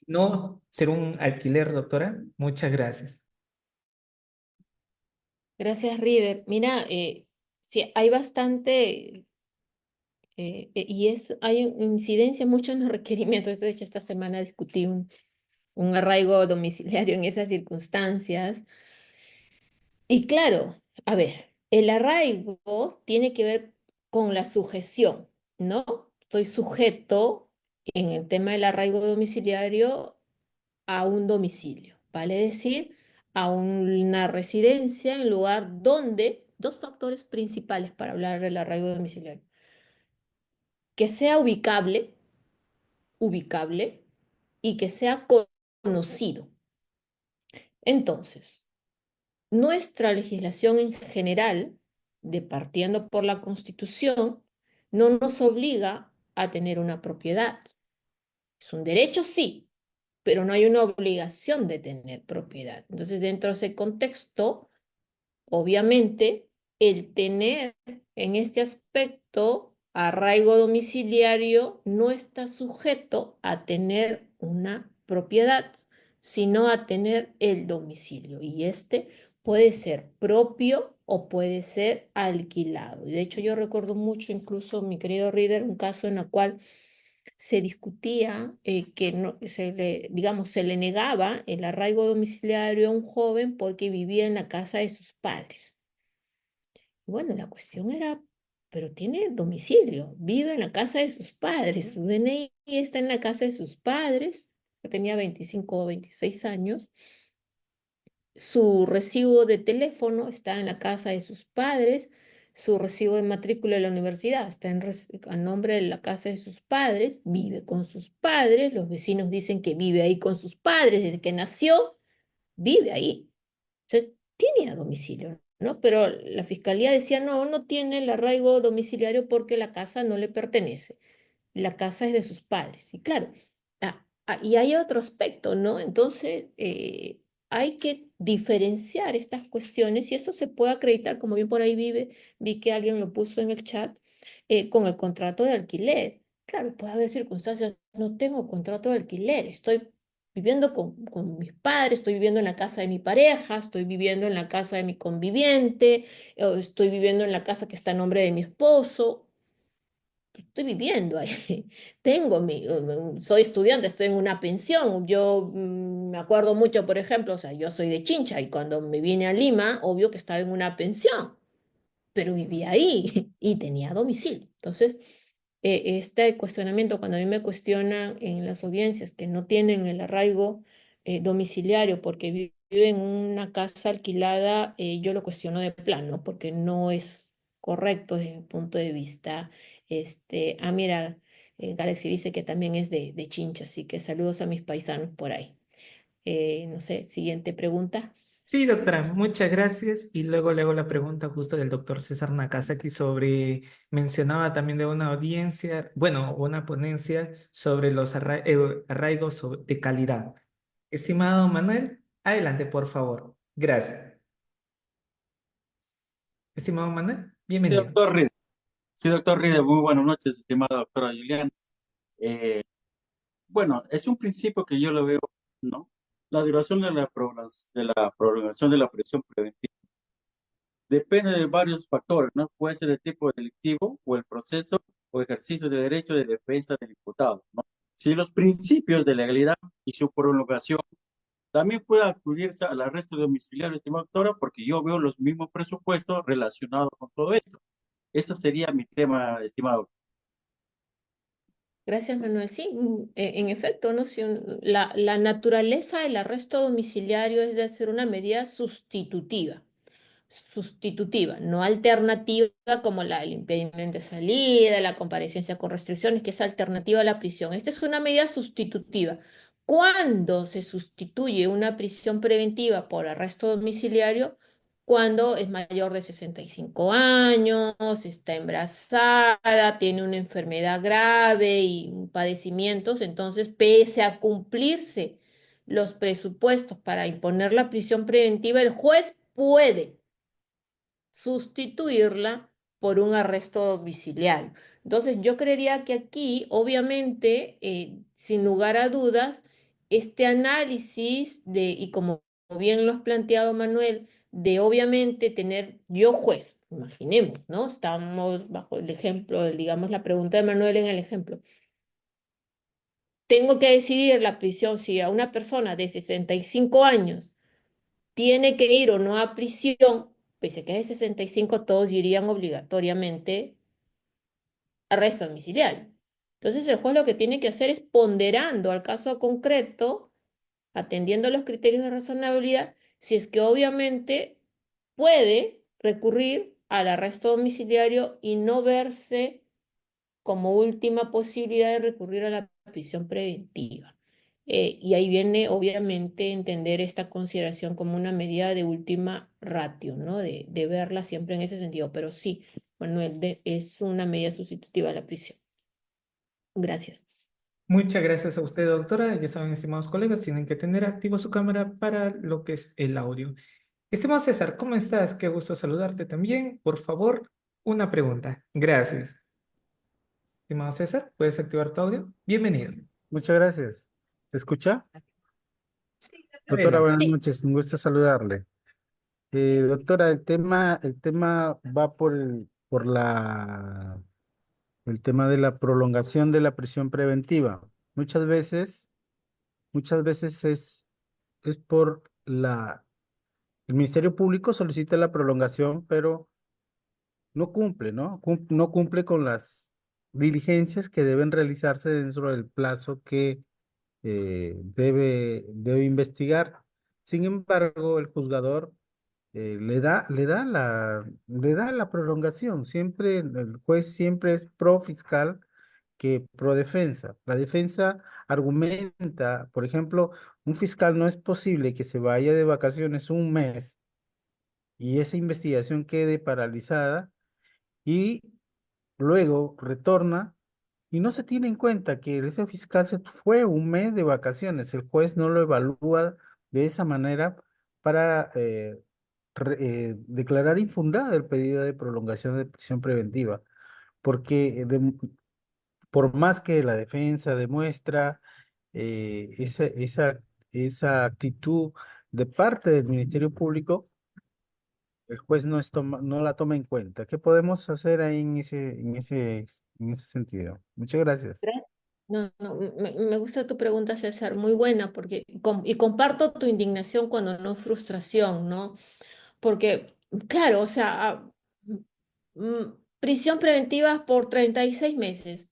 no ser un alquiler, doctora? Muchas gracias. Gracias, Reader. Mira, sí, hay bastante hay incidencia mucho en los requerimientos. De hecho, esta semana discutí un arraigo domiciliario en esas circunstancias. Y claro, a ver, el arraigo tiene que ver con la sujeción, ¿no? Estoy sujeto en el tema del arraigo domiciliario a un domicilio, vale decir, a una residencia en lugar donde, dos factores principales para hablar del arraigo domiciliario, que sea ubicable y que sea conocido. Entonces, nuestra legislación en general, partiendo por la Constitución, no nos obliga a tener una propiedad. Es un derecho, sí, pero no hay una obligación de tener propiedad. Entonces, dentro de ese contexto, obviamente, el tener en este aspecto arraigo domiciliario no está sujeto a tener una propiedad, sino a tener el domicilio. Y este puede ser propio o puede ser alquilado. Y de hecho, yo recuerdo mucho, incluso mi querido Reader, un caso en el cual se discutía que no, digamos, se le negaba el arraigo domiciliario a un joven porque vivía en la casa de sus padres. Bueno, la cuestión era, pero tiene domicilio, vive en la casa de sus padres, su DNI está en la casa de sus padres, que tenía 25 o 26 años, su recibo de teléfono está en la casa de sus padres, su recibo de matrícula de la universidad está a nombre de la casa de sus padres, vive con sus padres, los vecinos dicen que vive ahí con sus padres desde que nació, vive ahí. Entonces, tiene a domicilio, ¿no? Pero la fiscalía decía, no, no tiene el arraigo domiciliario porque la casa no le pertenece. La casa es de sus padres. Y claro, y hay otro aspecto, ¿no? Entonces, hay que diferenciar estas cuestiones y eso se puede acreditar, como bien por ahí vi que alguien lo puso en el chat, con el contrato de alquiler. Claro, puede haber circunstancias, no tengo contrato de alquiler, estoy viviendo con mis padres, estoy viviendo en la casa de mi pareja, estoy viviendo en la casa de mi conviviente, o estoy viviendo en la casa que está a nombre de mi esposo, estoy viviendo ahí. Soy estudiante, estoy en una pensión. Yo me acuerdo mucho, por ejemplo, o sea, yo soy de Chincha y cuando me vine a Lima, obvio que estaba en una pensión, pero vivía ahí y tenía domicilio. Entonces, este cuestionamiento, cuando a mí me cuestionan en las audiencias que no tienen el arraigo domiciliario porque viven en una casa alquilada, yo lo cuestiono de plano, porque no es. correcto desde mi punto de vista. Mira, Galaxy dice que también es de Chincha, así que saludos a mis paisanos por ahí. No sé, siguiente pregunta. Sí, doctora, muchas gracias. Y luego le hago la pregunta justo del doctor César Nakazaki sobre, mencionaba también de una audiencia, bueno, una ponencia sobre los arraigos de calidad. Estimado Manuel, adelante, por favor. Gracias. Estimado Manuel, Sí, bienvenido. doctor Ride. Sí, doctor Ride, muy buenas noches, estimada doctora Julián. Eh, bueno, es un principio que yo lo veo, ¿no? La duración de de la prolongación de la prisión preventiva depende de varios factores, ¿no? Puede ser el tipo delictivo o el proceso o ejercicio de derecho de defensa del imputado, ¿no? Si los principios de legalidad y su prolongación también puede acudirse al arresto domiciliario, estimada doctora, porque yo veo los mismos presupuestos relacionados con todo esto. Ese sería mi tema, estimado. Gracias, Manuel. Sí, en efecto, ¿no? Si la naturaleza del arresto domiciliario es de ser una medida sustitutiva, no alternativa como el impedimento de salida, la comparecencia con restricciones, que es alternativa a la prisión. Esta es una medida sustitutiva. ¿Cuándo se sustituye una prisión preventiva por arresto domiciliario? Cuando es mayor de 65 años, está embarazada, tiene una enfermedad grave y padecimientos, entonces, pese a cumplirse los presupuestos para imponer la prisión preventiva, el juez puede sustituirla por un arresto domiciliario. Entonces, yo creería que aquí, obviamente, sin lugar a dudas, este análisis y como bien lo has planteado, Manuel, de obviamente tener yo juez, imaginemos, ¿no? Estamos bajo el ejemplo, digamos, la pregunta de Manuel en el ejemplo. Tengo que decidir la prisión si a una persona de 65 años tiene que ir o no a prisión, pese a que es de 65, todos irían obligatoriamente a arresto domiciliario. Entonces el juez lo que tiene que hacer es ponderando al caso concreto, atendiendo a los criterios de razonabilidad, si es que obviamente puede recurrir al arresto domiciliario y no verse como última posibilidad de recurrir a la prisión preventiva. Y ahí viene, obviamente, entender esta consideración como una medida de última ratio, ¿no? De verla siempre en ese sentido. Pero sí, Manuel, es una medida sustitutiva a la prisión. Gracias. Muchas gracias a usted, doctora. Ya saben, estimados colegas, tienen que tener activo su cámara para lo que es el audio. Estimado César, ¿cómo estás? Qué gusto saludarte también. Por favor, una pregunta. Gracias. Estimado César, ¿puedes activar tu audio? Bienvenido. Muchas gracias. ¿Se escucha? Sí, Doctora, adelante. buenas Sí, noches, un gusto saludarle. Doctora, el tema va el tema de la prolongación de la prisión preventiva. Muchas veces, muchas veces es el Ministerio Público solicita la prolongación, pero no cumple, ¿no? No cumple con las diligencias que deben realizarse dentro del plazo que debe investigar. Sin embargo, el juzgador le da la prolongación. Siempre, el juez siempre es pro fiscal que pro defensa. La defensa argumenta, por ejemplo, un fiscal no es posible que se vaya de vacaciones un mes y esa investigación quede paralizada y luego retorna y no se tiene en cuenta que ese fiscal se fue un mes de vacaciones. El juez no lo evalúa de esa manera para declarar infundado el pedido de prolongación de prisión preventiva, porque por más que la defensa demuestra esa actitud de parte del Ministerio Público, el juez no la toma en cuenta. ¿Qué podemos hacer ahí en ese sentido? Muchas gracias. no, no, me gusta tu pregunta, César, muy buena, porque, y comparto tu indignación cuando no frustración, ¿no? Porque, claro, o sea, prisión preventiva por 36 meses.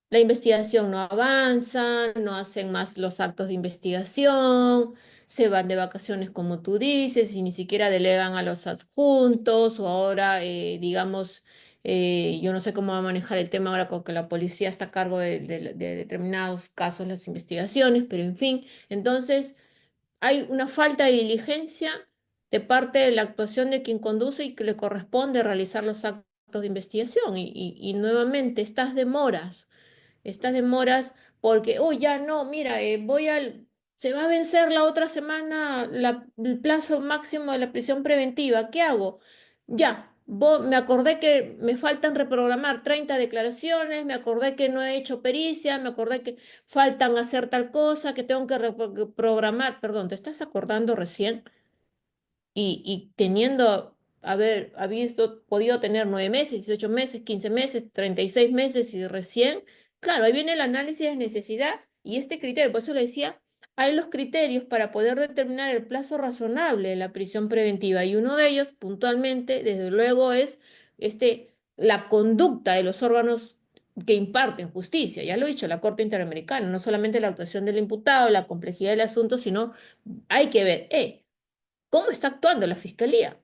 La investigación no avanza, no hacen más los actos de investigación, se van de vacaciones como tú dices y ni siquiera delegan a los adjuntos o ahora, digamos, yo no sé cómo va a manejar el tema ahora porque la policía está a cargo de determinados casos, las investigaciones, pero en fin, entonces hay una falta de diligencia de parte de la actuación de quien conduce y que le corresponde realizar los actos de investigación y nuevamente estas demoras porque, uy, ya no, mira, se va a vencer la otra semana el plazo máximo de la prisión preventiva, ¿qué hago? Ya, me acordé que me faltan reprogramar 30 declaraciones, me acordé que no he hecho pericia, me acordé que faltan hacer tal cosa, que tengo que reprogramar, perdón, ¿te estás acordando recién? Y teniendo, podido tener 9 meses, 18 meses, 15 meses, 36 meses y recién, claro, ahí viene el análisis de necesidad y este criterio, por eso le decía, hay los criterios para poder determinar el plazo razonable de la prisión preventiva y uno de ellos, puntualmente, desde luego, es la conducta de los órganos que imparten justicia. Ya lo he dicho, la Corte Interamericana, no solamente la actuación del imputado, la complejidad del asunto, sino hay que ver, ¿cómo está actuando la Fiscalía?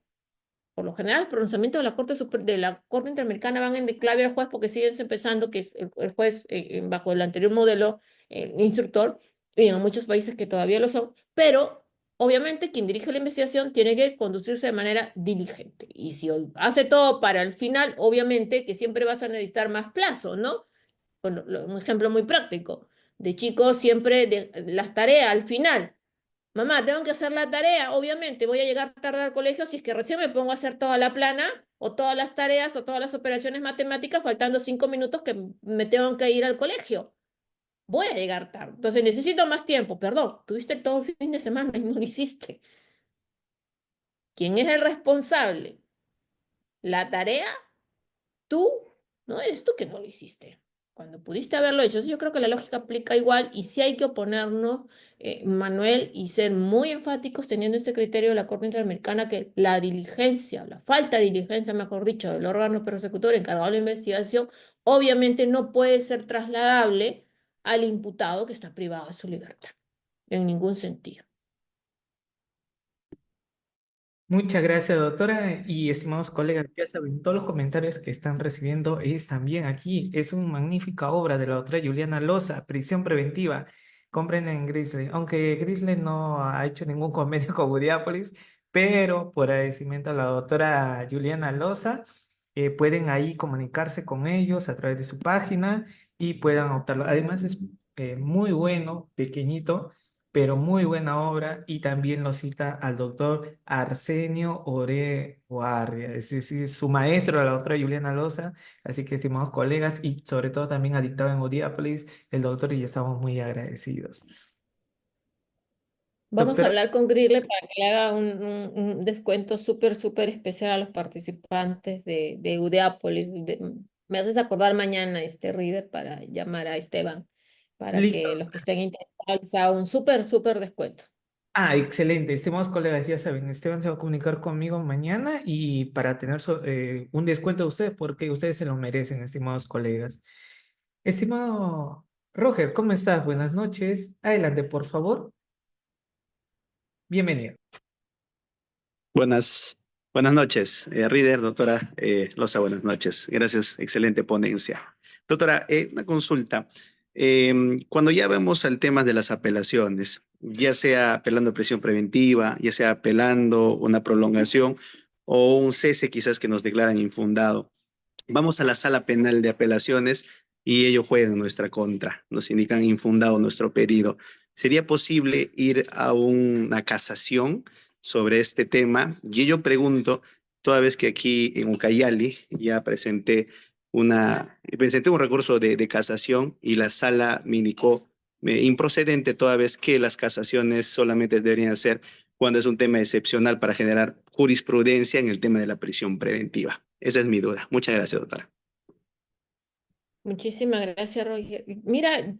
Por lo general, los pronunciamientos de de la Corte Interamericana van en declave al juez porque siguen empezando que es el juez bajo el anterior modelo instructor, y en muchos países que todavía lo son, pero obviamente quien dirige la investigación tiene que conducirse de manera diligente. Y si hace todo para el final, obviamente que siempre vas a necesitar más plazo, ¿no? Bueno, un ejemplo muy práctico. De chicos, siempre las tareas al final. Mamá, tengo que hacer la tarea, obviamente voy a llegar tarde al colegio si es que recién me pongo a hacer toda la plana o todas las tareas o todas las operaciones matemáticas faltando 5 minutos que me tengo que ir al colegio. Voy a llegar tarde. Entonces necesito más tiempo. Perdón, tuviste todo el fin de semana y no lo hiciste. ¿Quién es el responsable? ¿La tarea? Tú, no eres tú que no lo hiciste. Cuando pudiste haberlo hecho, yo creo que la lógica aplica igual y sí hay que oponernos, Manuel, y ser muy enfáticos teniendo este criterio de la Corte Interamericana que la diligencia, la falta de diligencia, mejor dicho, del órgano persecutor encargado de la investigación, obviamente no puede ser trasladable al imputado que está privado de su libertad, en ningún sentido. Muchas gracias, doctora. Y estimados colegas, ya saben, todos los comentarios que están recibiendo es también aquí. Es una magnífica obra de la doctora Juliana Loza, Prisión Preventiva. Compren en Grizzly. Aunque Grizzly no ha hecho ningún convenio con Budiápolis, pero por agradecimiento a la doctora Juliana Loza, pueden ahí comunicarse con ellos a través de su página y puedan optarlo. Además, es muy bueno, pequeñito, pero muy buena obra y también lo cita al doctor Arsenio Ore Guardia, es decir, su maestro, la doctora Juliana Loza, así que estimados colegas y sobre todo también ha dictado en Audiápolis el doctor y estamos muy agradecidos. Vamos a Doctora, hablar con Grille para que le haga un descuento súper, súper especial a los participantes de Udeápolis. Me haces acordar mañana, Reader, para llamar a Esteban, para que listo. los que estén interesados les haga un súper, súper descuento. Ah, excelente. Estimados colegas, ya saben, Esteban se va a comunicar conmigo mañana y para tener un descuento de ustedes, porque ustedes se lo merecen, estimados colegas. Estimado Roger, ¿cómo estás? Buenas noches. Adelante, por favor. Bienvenido. Buenas, buenas noches, Reader, doctora Loza, buenas noches. Gracias, excelente ponencia. Doctora, una consulta. Cuando ya vemos el tema de las apelaciones, ya sea apelando a prisión preventiva, ya sea apelando una prolongación o un cese quizás que nos declaran infundado, vamos a la sala penal de apelaciones y ellos juegan en nuestra contra, nos indican infundado nuestro pedido. ¿Sería posible ir a una casación sobre este tema? Y yo pregunto, toda vez que aquí en Ucayali ya presenté un recurso de casación y la sala me indicó improcedente toda vez que las casaciones solamente deberían ser cuando es un tema excepcional para generar jurisprudencia en el tema de la prisión preventiva. Esa es mi duda. Muchas gracias, doctora. Muchísimas gracias, Roger. Mira,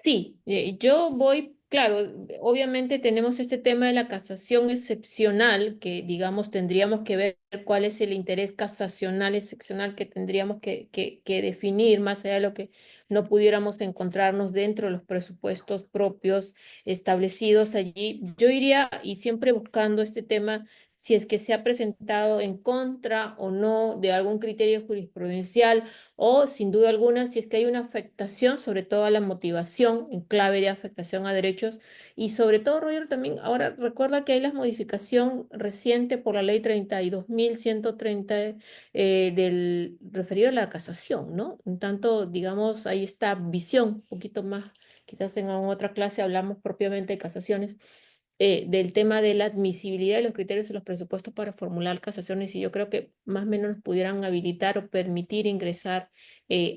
sí, yo voy, claro, obviamente tenemos este tema de la casación excepcional, que digamos tendríamos que ver cuál es el interés casacional excepcional que tendríamos que definir, más allá de lo que no pudiéramos encontrarnos dentro de los presupuestos propios establecidos allí. Yo iría y siempre buscando este tema, si es que se ha presentado en contra o no de algún criterio jurisprudencial o sin duda alguna si es que hay una afectación sobre todo a la motivación en clave de afectación a derechos y sobre todo, Roger, también ahora recuerda que hay la modificación reciente por la ley 32.130 del referido a la casación, ¿no? En tanto, digamos, hay esta visión un poquito más, quizás en otra clase hablamos propiamente de casaciones, del tema de la admisibilidad de los criterios y los presupuestos para formular casaciones y yo creo que más o menos nos pudieran habilitar o permitir ingresar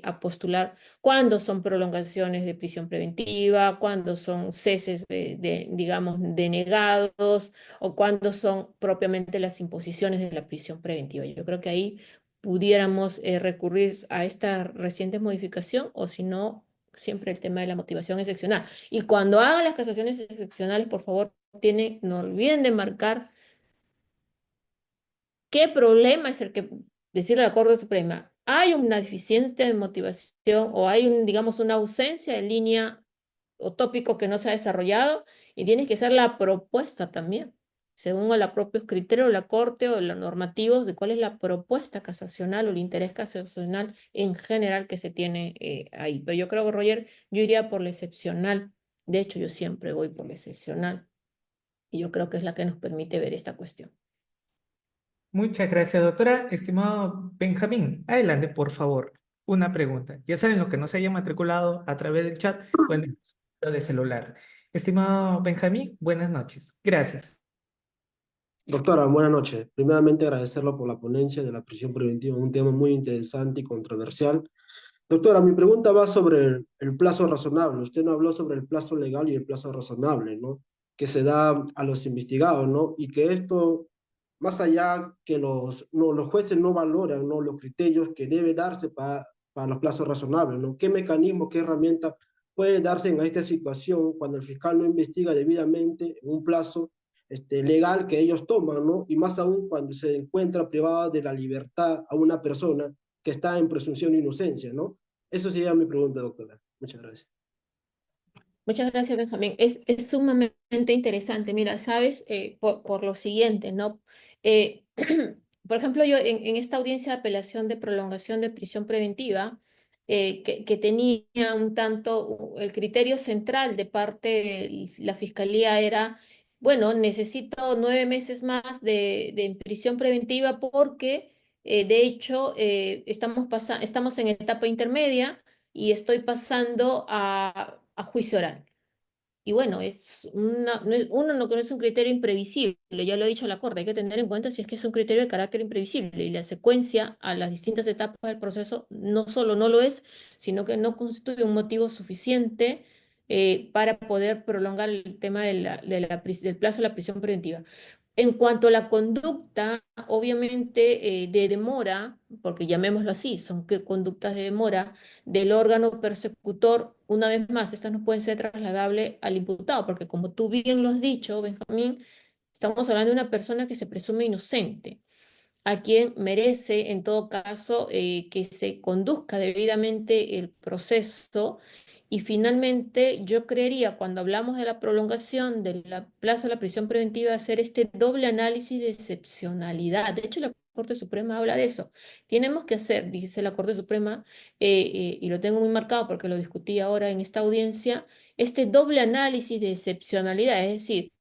a postular cuándo son prolongaciones de prisión preventiva, cuándo son ceses digamos, denegados o cuándo son propiamente las imposiciones de la prisión preventiva. Yo creo que ahí pudiéramos recurrir a esta reciente modificación o si no, siempre el tema de la motivación excepcional. Y cuando hagan las casaciones excepcionales, por favor, no olviden de marcar qué problema es el que, decirle a la Corte Suprema, hay una deficiencia de motivación o hay, digamos, una ausencia de línea o tópico que no se ha desarrollado y tiene que ser la propuesta también, según los propios criterios de la Corte o de los normativos de cuál es la propuesta casacional o el interés casacional en general que se tiene ahí. Pero yo creo que, Roger, yo iría por la excepcional. De hecho, yo siempre voy por la excepcional y yo creo que es la que nos permite ver esta cuestión. Muchas gracias, doctora. Estimado Benjamín, adelante, por favor. Una pregunta. Ya saben, lo que no se haya matriculado a través del chat, pueden de celular. Estimado Benjamín, buenas noches. Gracias. Doctora, buenas noches. Primeramente agradecerlo por la ponencia de la prisión preventiva, un tema muy interesante y controversial. Doctora, mi pregunta va sobre el plazo razonable. Usted no habló sobre el plazo legal y el plazo razonable, ¿no? Que se da a los investigados, ¿no? Y que esto, más allá que no, los jueces no valoran, ¿no? Los criterios que debe darse para los plazos razonables, ¿no? ¿Qué mecanismo, qué herramienta puede darse en esta situación cuando el fiscal no investiga debidamente en un plazo legal que ellos toman, ¿no? Y más aún cuando se encuentra privada de la libertad a una persona que está en presunción de inocencia, ¿no? Eso sería mi pregunta, doctora. Muchas gracias. Muchas gracias, Benjamín. Es sumamente interesante. Mira, sabes, por lo siguiente, ¿no? Eh, por ejemplo, yo en esta audiencia de apelación de prolongación de prisión preventiva, que tenía un tanto, el criterio central de parte de la Fiscalía era, bueno, necesito 9 meses más de prisión preventiva porque, de hecho, estamos en etapa intermedia y estoy pasando a juicio oral. Y bueno, uno no conoce un criterio imprevisible, ya lo ha dicho la Corte, hay que tener en cuenta si es que es un criterio de carácter imprevisible y la secuencia a las distintas etapas del proceso no solo no lo es, sino que no constituye un motivo suficiente para poder prolongar el tema del plazo de la prisión preventiva. En cuanto a la conducta, obviamente de demora, porque llamémoslo así, son conductas de demora del órgano persecutor, una vez más, estas no pueden ser trasladables al imputado, porque como tú bien lo has dicho, Benjamín, estamos hablando de una persona que se presume inocente a quien merece, en todo caso, que se conduzca debidamente el proceso. Y finalmente, yo creería, cuando hablamos de la prolongación del plazo de la prisión preventiva, hacer este doble análisis de excepcionalidad. De hecho, la Corte Suprema habla de eso. Tenemos que hacer, dice la Corte Suprema, y lo tengo muy marcado porque lo discutí ahora en esta audiencia, este doble análisis de excepcionalidad, es decir,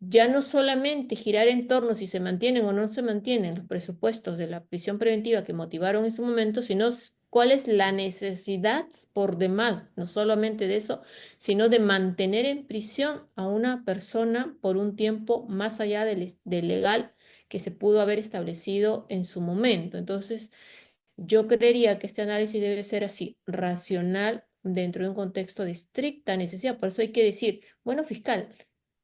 ya no solamente girar en torno si se mantienen o no se mantienen los presupuestos de la prisión preventiva que motivaron en su momento, sino cuál es la necesidad por demás, no solamente de eso, sino de mantener en prisión a una persona por un tiempo más allá del legal que se pudo haber establecido en su momento. Entonces, yo creería que este análisis debe ser así, racional dentro de un contexto de estricta necesidad. Por eso hay que decir, bueno, fiscal,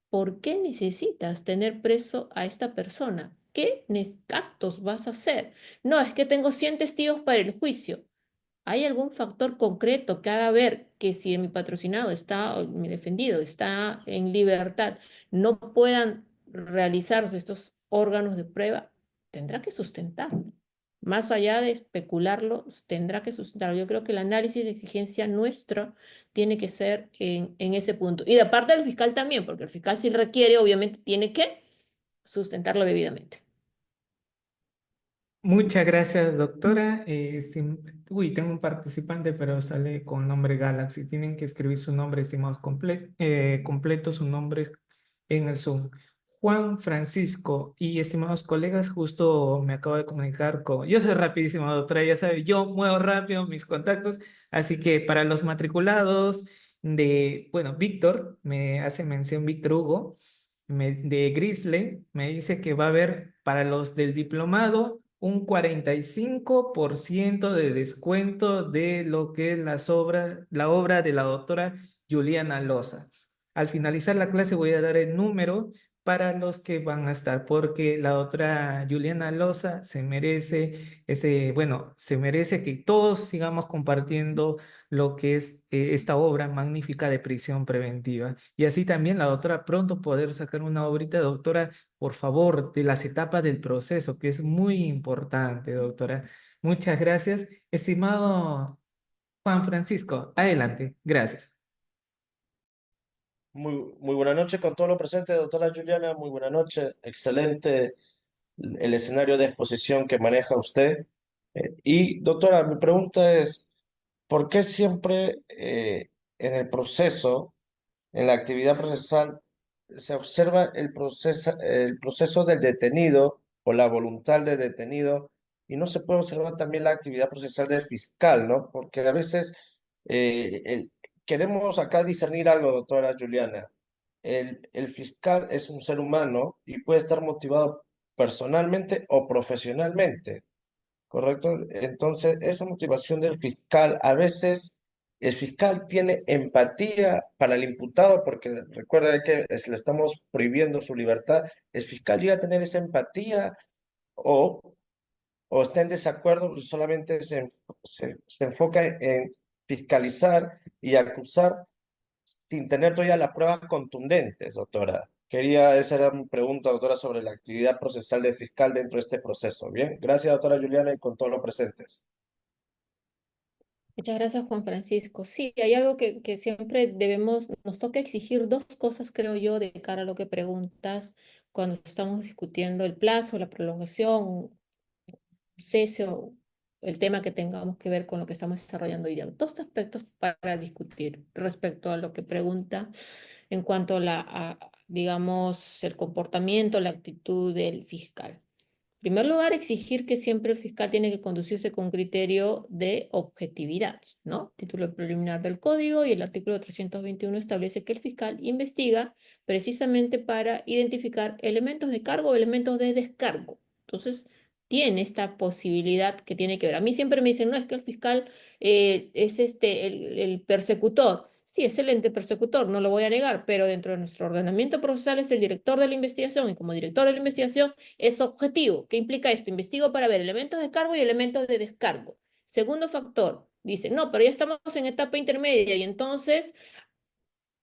¿por qué necesitas tener preso a esta persona? ¿Qué actos vas a hacer? No, es que tengo 100 testigos para el juicio. ¿Hay algún factor concreto que haga ver que si mi patrocinado está, o mi defendido está en libertad, no puedan realizarse estos órganos de prueba? Tendrá que sustentar. Más allá de especularlo, tendrá que sustentarlo. Yo creo que el análisis de exigencia nuestro tiene que ser en ese punto. Y de parte del fiscal también, porque el fiscal si requiere, obviamente tiene que sustentarlo debidamente. Muchas gracias, doctora. Uy, tengo un participante, pero sale con nombre Galaxy. Tienen que escribir su nombre, estimados, completo, su nombre en el Zoom. Juan Francisco y estimados colegas, justo me acabo de comunicar con... Yo soy rapidísimo, doctora, ya sabe, yo muevo rápido mis contactos, así que para los matriculados bueno, Víctor, me hace mención Víctor Hugo, de Grizzly, me dice que va a haber para los del diplomado un 45% de descuento de lo que es la obra de la doctora Juliana Loza. Al finalizar la clase voy a dar el número para los que van a estar, porque la doctora Juliana Loza se merece, bueno, se merece que todos sigamos compartiendo lo que es esta obra magnífica de prisión preventiva. Y así también la doctora pronto poder sacar una obrita, doctora, por favor, de las etapas del proceso, que es muy importante, doctora. Muchas gracias. Estimado Juan Francisco, adelante. Gracias. Muy buena noche con todos los presentes, doctora Juliana. Muy buena noche. Excelente el escenario de exposición que maneja usted. Y doctora, mi pregunta es, ¿por qué siempre en el proceso, en la actividad procesal, se observa el proceso del detenido o la voluntad del detenido y no se puede observar también la actividad procesal del fiscal, ¿no? Porque a veces eh, el- queremos acá discernir algo, doctora Juliana. El fiscal es un ser humano y puede estar motivado personalmente o profesionalmente. ¿Correcto? Entonces, esa motivación del fiscal, a veces el fiscal tiene empatía para el imputado, porque recuerda que le estamos prohibiendo su libertad, el fiscal llega a tener esa empatía o, o está en desacuerdo, pues solamente se enfoca en fiscalizar y acusar sin tener todavía las pruebas contundentes, doctora. Esa era mi pregunta, doctora, sobre la actividad procesal del fiscal dentro de este proceso. Bien, gracias, doctora Juliana, y con todos los presentes. Muchas gracias, Juan Francisco. Sí, hay algo que siempre nos toca exigir dos cosas, creo yo, de cara a lo que preguntas cuando estamos discutiendo el plazo, la prolongación, cese o el tema que tengamos que ver con lo que estamos desarrollando hoy día. Dos aspectos para discutir respecto a lo que pregunta en cuanto a digamos, el comportamiento, la actitud del fiscal. En primer lugar, exigir que siempre el fiscal tiene que conducirse con un criterio de objetividad, ¿no? Título preliminar del Código y el artículo 321 establece que el fiscal investiga precisamente para identificar elementos de cargo o elementos de descargo. Entonces, tiene esta posibilidad que tiene que ver. A mí siempre me dicen, no, es que el fiscal es el persecutor. Sí, excelente persecutor, no lo voy a negar, pero dentro de nuestro ordenamiento procesal es el director de la investigación y como director de la investigación es objetivo. ¿Qué implica esto? Investigo para ver elementos de cargo y elementos de descargo. Segundo factor, dice, no, pero ya estamos en etapa intermedia y entonces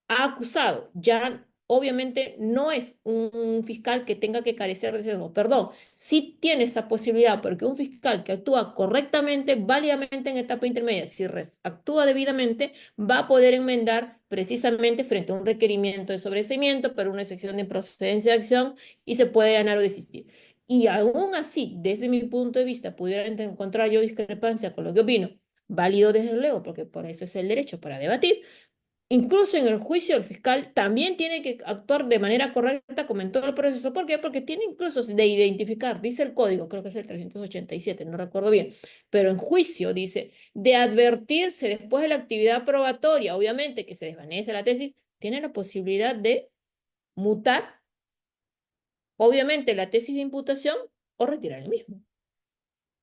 ha acusado. Ya obviamente no es un fiscal que tenga que carecer de sesgo. Perdón, sí tiene esa posibilidad porque un fiscal que actúa correctamente, válidamente en etapa intermedia, si actúa debidamente, va a poder enmendar precisamente frente a un requerimiento de sobreseimiento, pero una excepción de procedencia de acción y se puede ganar o desistir. Y aún así, desde mi punto de vista, pudiera encontrar yo discrepancia con lo que opino, válido desde luego, porque por eso es el derecho para debatir. Incluso en el juicio, el fiscal también tiene que actuar de manera correcta como en todo el proceso. ¿Por qué? Porque tiene incluso de identificar, dice el código, creo que es el 387, no recuerdo bien, pero en juicio dice, de advertirse después de la actividad probatoria, obviamente que se desvanece la tesis, tiene la posibilidad de mutar, obviamente, la tesis de imputación o retirar el mismo.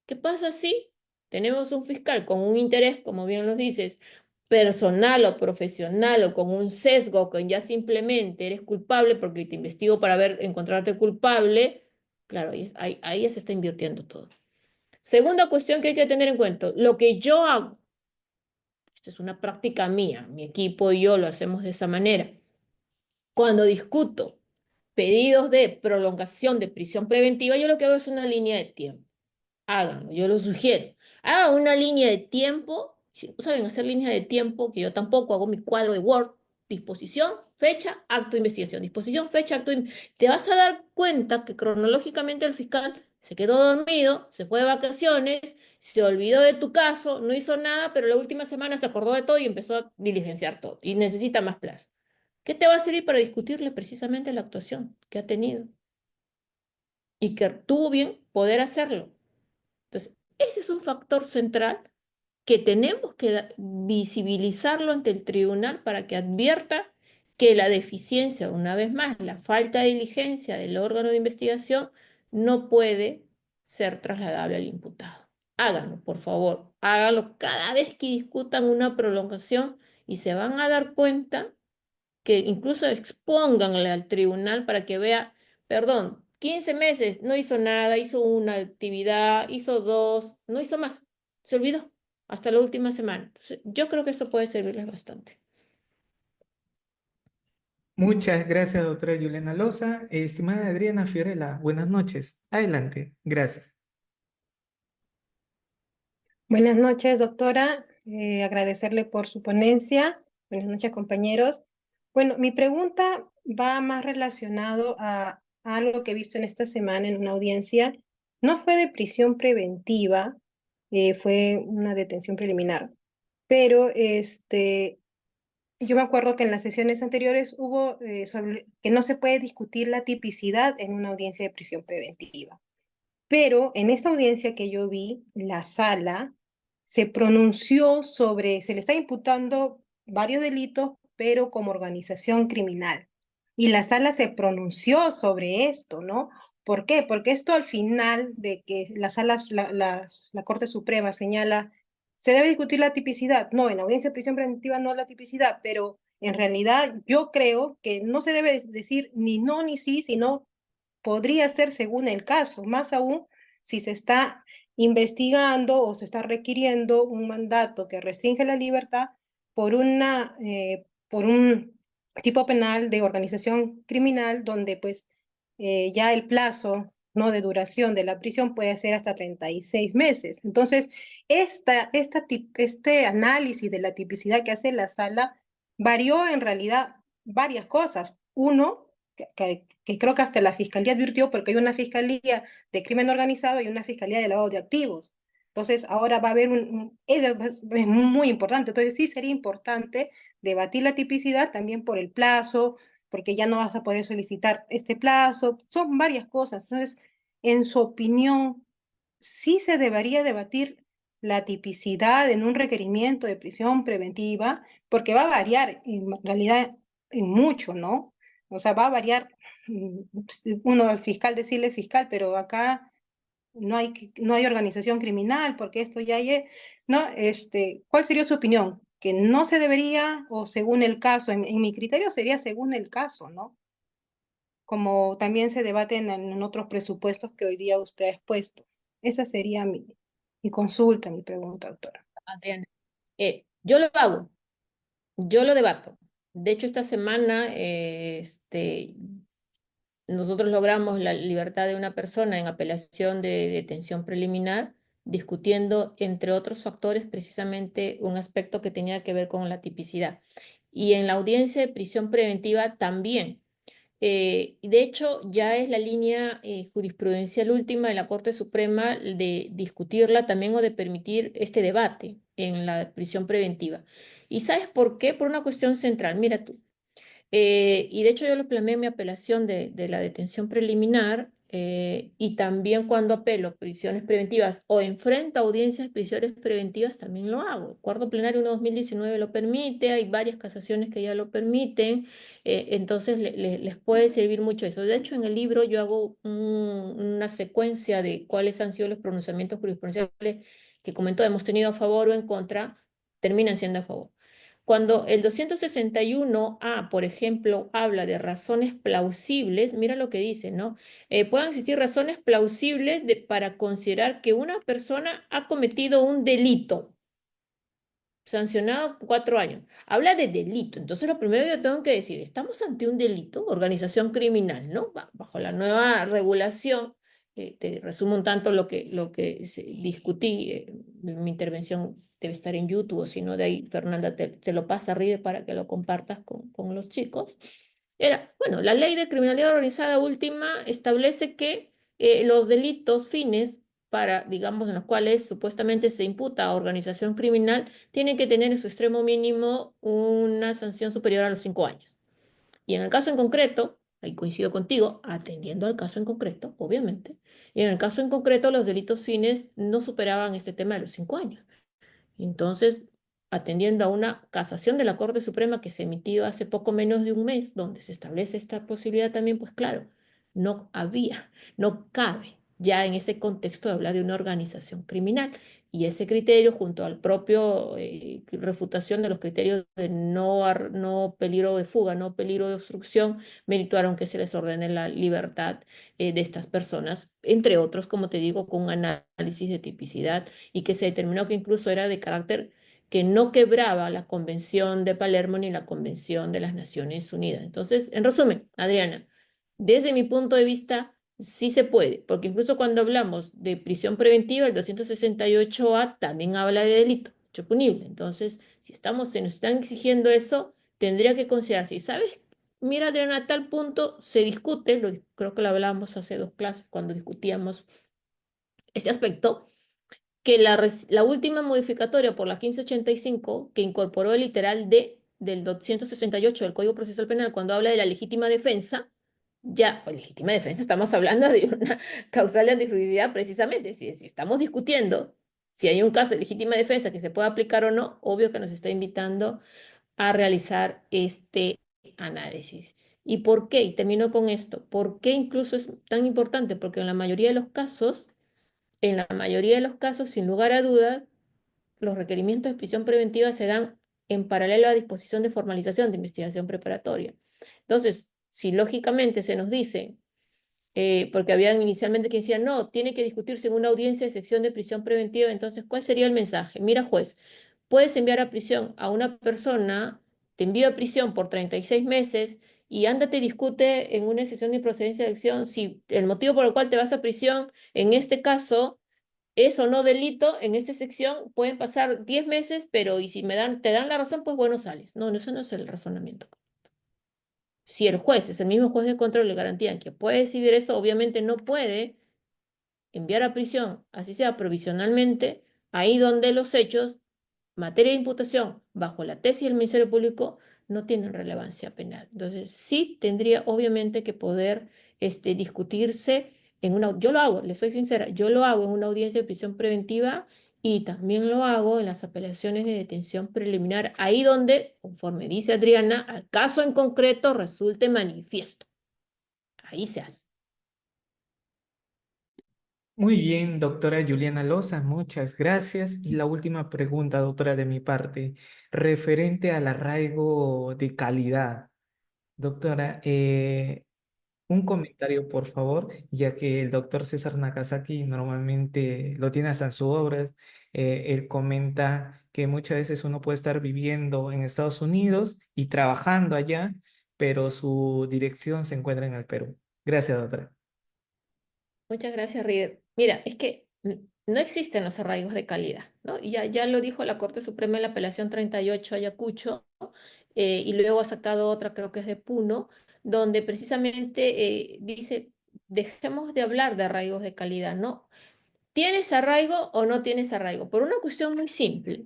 ¿Qué pasa si tenemos un fiscal con un interés, como bien lo dices, personal o profesional o con un sesgo, con ya simplemente eres culpable porque te investigo para encontrarte culpable? Claro, ahí ya se está invirtiendo todo. Segunda cuestión que hay que tener en cuenta, lo que yo hago, esto es una práctica mía, mi equipo y yo lo hacemos de esa manera. Cuando discuto pedidos de prolongación de prisión preventiva, yo lo que hago es una línea de tiempo. háganlo, yo lo sugiero. Hagan una línea de tiempo, si no saben hacer línea de tiempo, que yo tampoco hago mi cuadro de Word, disposición, fecha, acto de investigación, disposición, fecha, acto de... Te vas a dar cuenta que cronológicamente el fiscal se quedó dormido, se fue de vacaciones, se olvidó de tu caso, no hizo nada, pero la última semana se acordó de todo y empezó a diligenciar todo y necesita más plazo. ¿Qué te va a servir para discutirle precisamente la actuación que ha tenido y que tuvo bien poder hacerlo? Entonces, ese es un factor central que tenemos que visibilizarlo ante el tribunal para que advierta que la deficiencia, una vez más, la falta de diligencia del órgano de investigación no puede ser trasladable al imputado. Háganlo, por favor, háganlo cada vez que discutan una prolongación y se van a dar cuenta que incluso expónganle al tribunal para que vea, perdón, 15 meses, no hizo nada, hizo una actividad, hizo dos, no hizo más, se olvidó hasta la última semana. Entonces, yo creo que eso puede servirles bastante. Muchas gracias, doctora Juliana Loza. Estimada Adriana Fiorella, buenas noches. Adelante. Gracias. Buenas noches, doctora. Agradecerle por su ponencia. Buenas noches, compañeros. Bueno, mi pregunta va más relacionado a algo que he visto en esta semana en una audiencia. No fue de prisión preventiva, fue una detención preliminar. Pero yo me acuerdo que en las sesiones anteriores hubo sobre que no se puede discutir la tipicidad en una audiencia de prisión preventiva. Pero en esta audiencia que yo vi, la sala se pronunció sobre, se le está imputando varios delitos, pero como organización criminal. Y la sala se pronunció sobre esto, ¿no? ¿Por qué? Porque esto al final de que la Corte Suprema señala, se debe discutir la tipicidad. No, en la audiencia de prisión preventiva no la tipicidad, pero en realidad yo creo que no se debe decir ni no ni sí, sino podría ser según el caso, más aún si se está investigando o se está requiriendo un mandato que restringe la libertad por un tipo penal de organización criminal donde pues ya el plazo no de duración de la prisión puede ser hasta 36 meses. Entonces, este análisis de la tipicidad que hace la sala varió en realidad varias cosas. Uno, que creo que hasta la fiscalía advirtió, porque hay una fiscalía de crimen organizado y una fiscalía de lavado de activos. Entonces, ahora va a haber es muy importante. Entonces, sí sería importante debatir la tipicidad también por el plazo, porque ya no vas a poder solicitar este plazo. Son varias cosas. Entonces, en su opinión, sí se debería debatir la tipicidad en un requerimiento de prisión preventiva, porque va a variar en realidad en mucho, ¿no? O sea, va a variar, uno al fiscal decirle fiscal, pero acá no hay organización criminal, porque esto ya hay, ¿no? ¿Cuál sería su opinión? ¿Que no se debería o según el caso? En mi criterio sería según el caso, ¿no? Como también se debate en otros presupuestos que hoy día usted ha expuesto. Esa sería mi consulta, mi pregunta, doctora. Adriana, yo lo hago, yo lo debato. De hecho, esta semana nosotros logramos la libertad de una persona en apelación de detención preliminar, discutiendo, entre otros factores, precisamente un aspecto que tenía que ver con la tipicidad. Y en la audiencia de prisión preventiva también. Y de hecho, ya es la línea jurisprudencial última de la Corte Suprema de discutirla también o de permitir este debate en la prisión preventiva. ¿Y sabes por qué? Por una cuestión central. Mira tú. Y de hecho yo lo plasmé en mi apelación de la detención preliminar y también cuando apelo prisiones preventivas o enfrento a audiencias de prisiones preventivas también lo hago. El Acuerdo Plenario 1/2019 lo permite, hay varias casaciones que ya lo permiten, entonces les puede servir mucho eso. De hecho en el libro yo hago una secuencia de cuáles han sido los pronunciamientos jurisprudenciales que comentó, hemos tenido a favor o en contra, terminan siendo a favor. Cuando el 261A, por ejemplo, habla de razones plausibles, mira lo que dice, ¿no? Pueden existir razones plausibles para considerar que una persona ha cometido un delito, sancionado 4 años. Habla de delito. Entonces, lo primero que yo tengo que decir, estamos ante un delito, organización criminal, ¿no? Bajo la nueva regulación, te resumo un tanto lo que discutí. Mi intervención debe estar en YouTube, o si no, de ahí Fernanda te lo pasa, Ride, para que lo compartas con los chicos. Era, bueno, la ley de criminalidad organizada última establece que los delitos fines para, digamos, en los cuales supuestamente se imputa a organización criminal, tienen que tener en su extremo mínimo una sanción superior a los 5 años. Y en el caso en concreto, ahí coincido contigo, atendiendo al caso en concreto, obviamente, y en el caso en concreto los delitos fines no superaban este tema de los 5 años. Entonces, atendiendo a una casación de la Corte Suprema que se emitió hace poco menos de un mes, donde se establece esta posibilidad también, pues claro, no cabe ya en ese contexto de hablar de una organización criminal. Y ese criterio, junto al propio refutación de los criterios de no peligro de fuga, no peligro de obstrucción, merituaron que se les ordene la libertad de estas personas, entre otros, como te digo, con un análisis de tipicidad, y que se determinó que incluso era de carácter que no quebraba la Convención de Palermo ni la Convención de las Naciones Unidas. Entonces, en resumen, Adriana, desde mi punto de vista, sí se puede, porque incluso cuando hablamos de prisión preventiva, el 268A también habla de delito, hecho punible. Entonces, si se nos están exigiendo eso, tendría que considerarse. Y sabes, mira, Adriana, a tal punto se discute, creo que lo hablábamos hace 2 clases cuando discutíamos este aspecto, que la última modificatoria por la 1585, que incorporó el literal D del 268 del Código Procesal Penal, cuando habla de la legítima defensa, ya, pues legítima defensa, estamos hablando de una causal de antijuridicidad precisamente. Si estamos discutiendo si hay un caso de legítima defensa que se pueda aplicar o no, obvio que nos está invitando a realizar este análisis. ¿Y por qué? Y termino con esto. ¿Por qué incluso es tan importante? Porque en la mayoría de los casos, sin lugar a dudas, los requerimientos de prisión preventiva se dan en paralelo a disposición de formalización de investigación preparatoria. Entonces, si lógicamente se nos dice, porque habían inicialmente que decían, no, tiene que discutirse en una audiencia de sección de prisión preventiva, entonces, ¿cuál sería el mensaje? Mira, juez, puedes enviar a prisión a una persona, te envío a prisión por 36 meses y ándate, discute en una sesión de procedencia de acción si el motivo por el cual te vas a prisión, en este caso, es o no delito. En esta sección pueden pasar 10 meses, pero y si te dan la razón, pues bueno, sales. No, eso no es el razonamiento. Si el juez es el mismo juez de control y le garantían que puede decidir eso, obviamente no puede enviar a prisión, así sea provisionalmente, ahí donde los hechos, materia de imputación, bajo la tesis del Ministerio Público, no tienen relevancia penal. Entonces, sí tendría obviamente que poder discutirse yo lo hago, le soy sincera, yo lo hago en una audiencia de prisión preventiva y también lo hago en las apelaciones de detención preliminar, ahí donde, conforme dice Adriana, al caso en concreto resulte manifiesto. Ahí se hace. Muy bien, doctora Juliana Loza, muchas gracias. Y la última pregunta, doctora, de mi parte, referente al arraigo de calidad. Doctora, un comentario, por favor, ya que el doctor César Nakazaki normalmente lo tiene hasta en sus obras. Él comenta que muchas veces uno puede estar viviendo en Estados Unidos y trabajando allá, pero su dirección se encuentra en el Perú. Gracias, doctora. Muchas gracias, River. Mira, es que no existen los arraigos de calidad, ¿no? Y ya lo dijo la Corte Suprema en la apelación 38 Ayacucho, y luego ha sacado otra, creo que es de Puno, donde precisamente dice, dejemos de hablar de arraigos de calidad, ¿no? ¿Tienes arraigo o no tienes arraigo? Por una cuestión muy simple.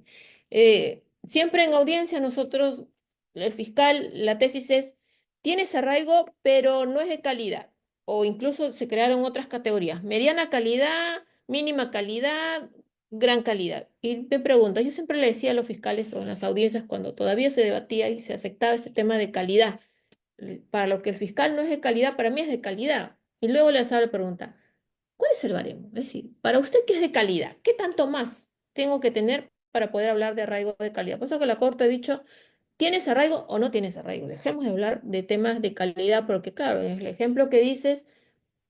Siempre en audiencia nosotros, el fiscal, la tesis es, tienes arraigo, pero no es de calidad. O incluso se crearon otras categorías, mediana calidad, mínima calidad, gran calidad. Y me pregunto, yo siempre le decía a los fiscales o en las audiencias cuando todavía se debatía y se aceptaba ese tema de calidad, para lo que el fiscal no es de calidad, para mí es de calidad. Y luego le hacía la pregunta, ¿cuál es el baremo? Es decir, para usted, ¿qué es de calidad? ¿Qué tanto más tengo que tener para poder hablar de arraigo de calidad? Por eso que la Corte ha dicho, ¿tienes arraigo o no tienes arraigo? Dejemos de hablar de temas de calidad, porque claro, en el ejemplo que dices,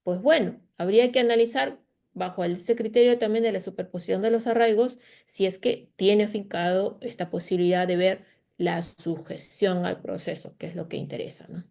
pues bueno, habría que analizar bajo este criterio también de la superposición de los arraigos, si es que tiene afincado esta posibilidad de ver la sujeción al proceso, que es lo que interesa, ¿no?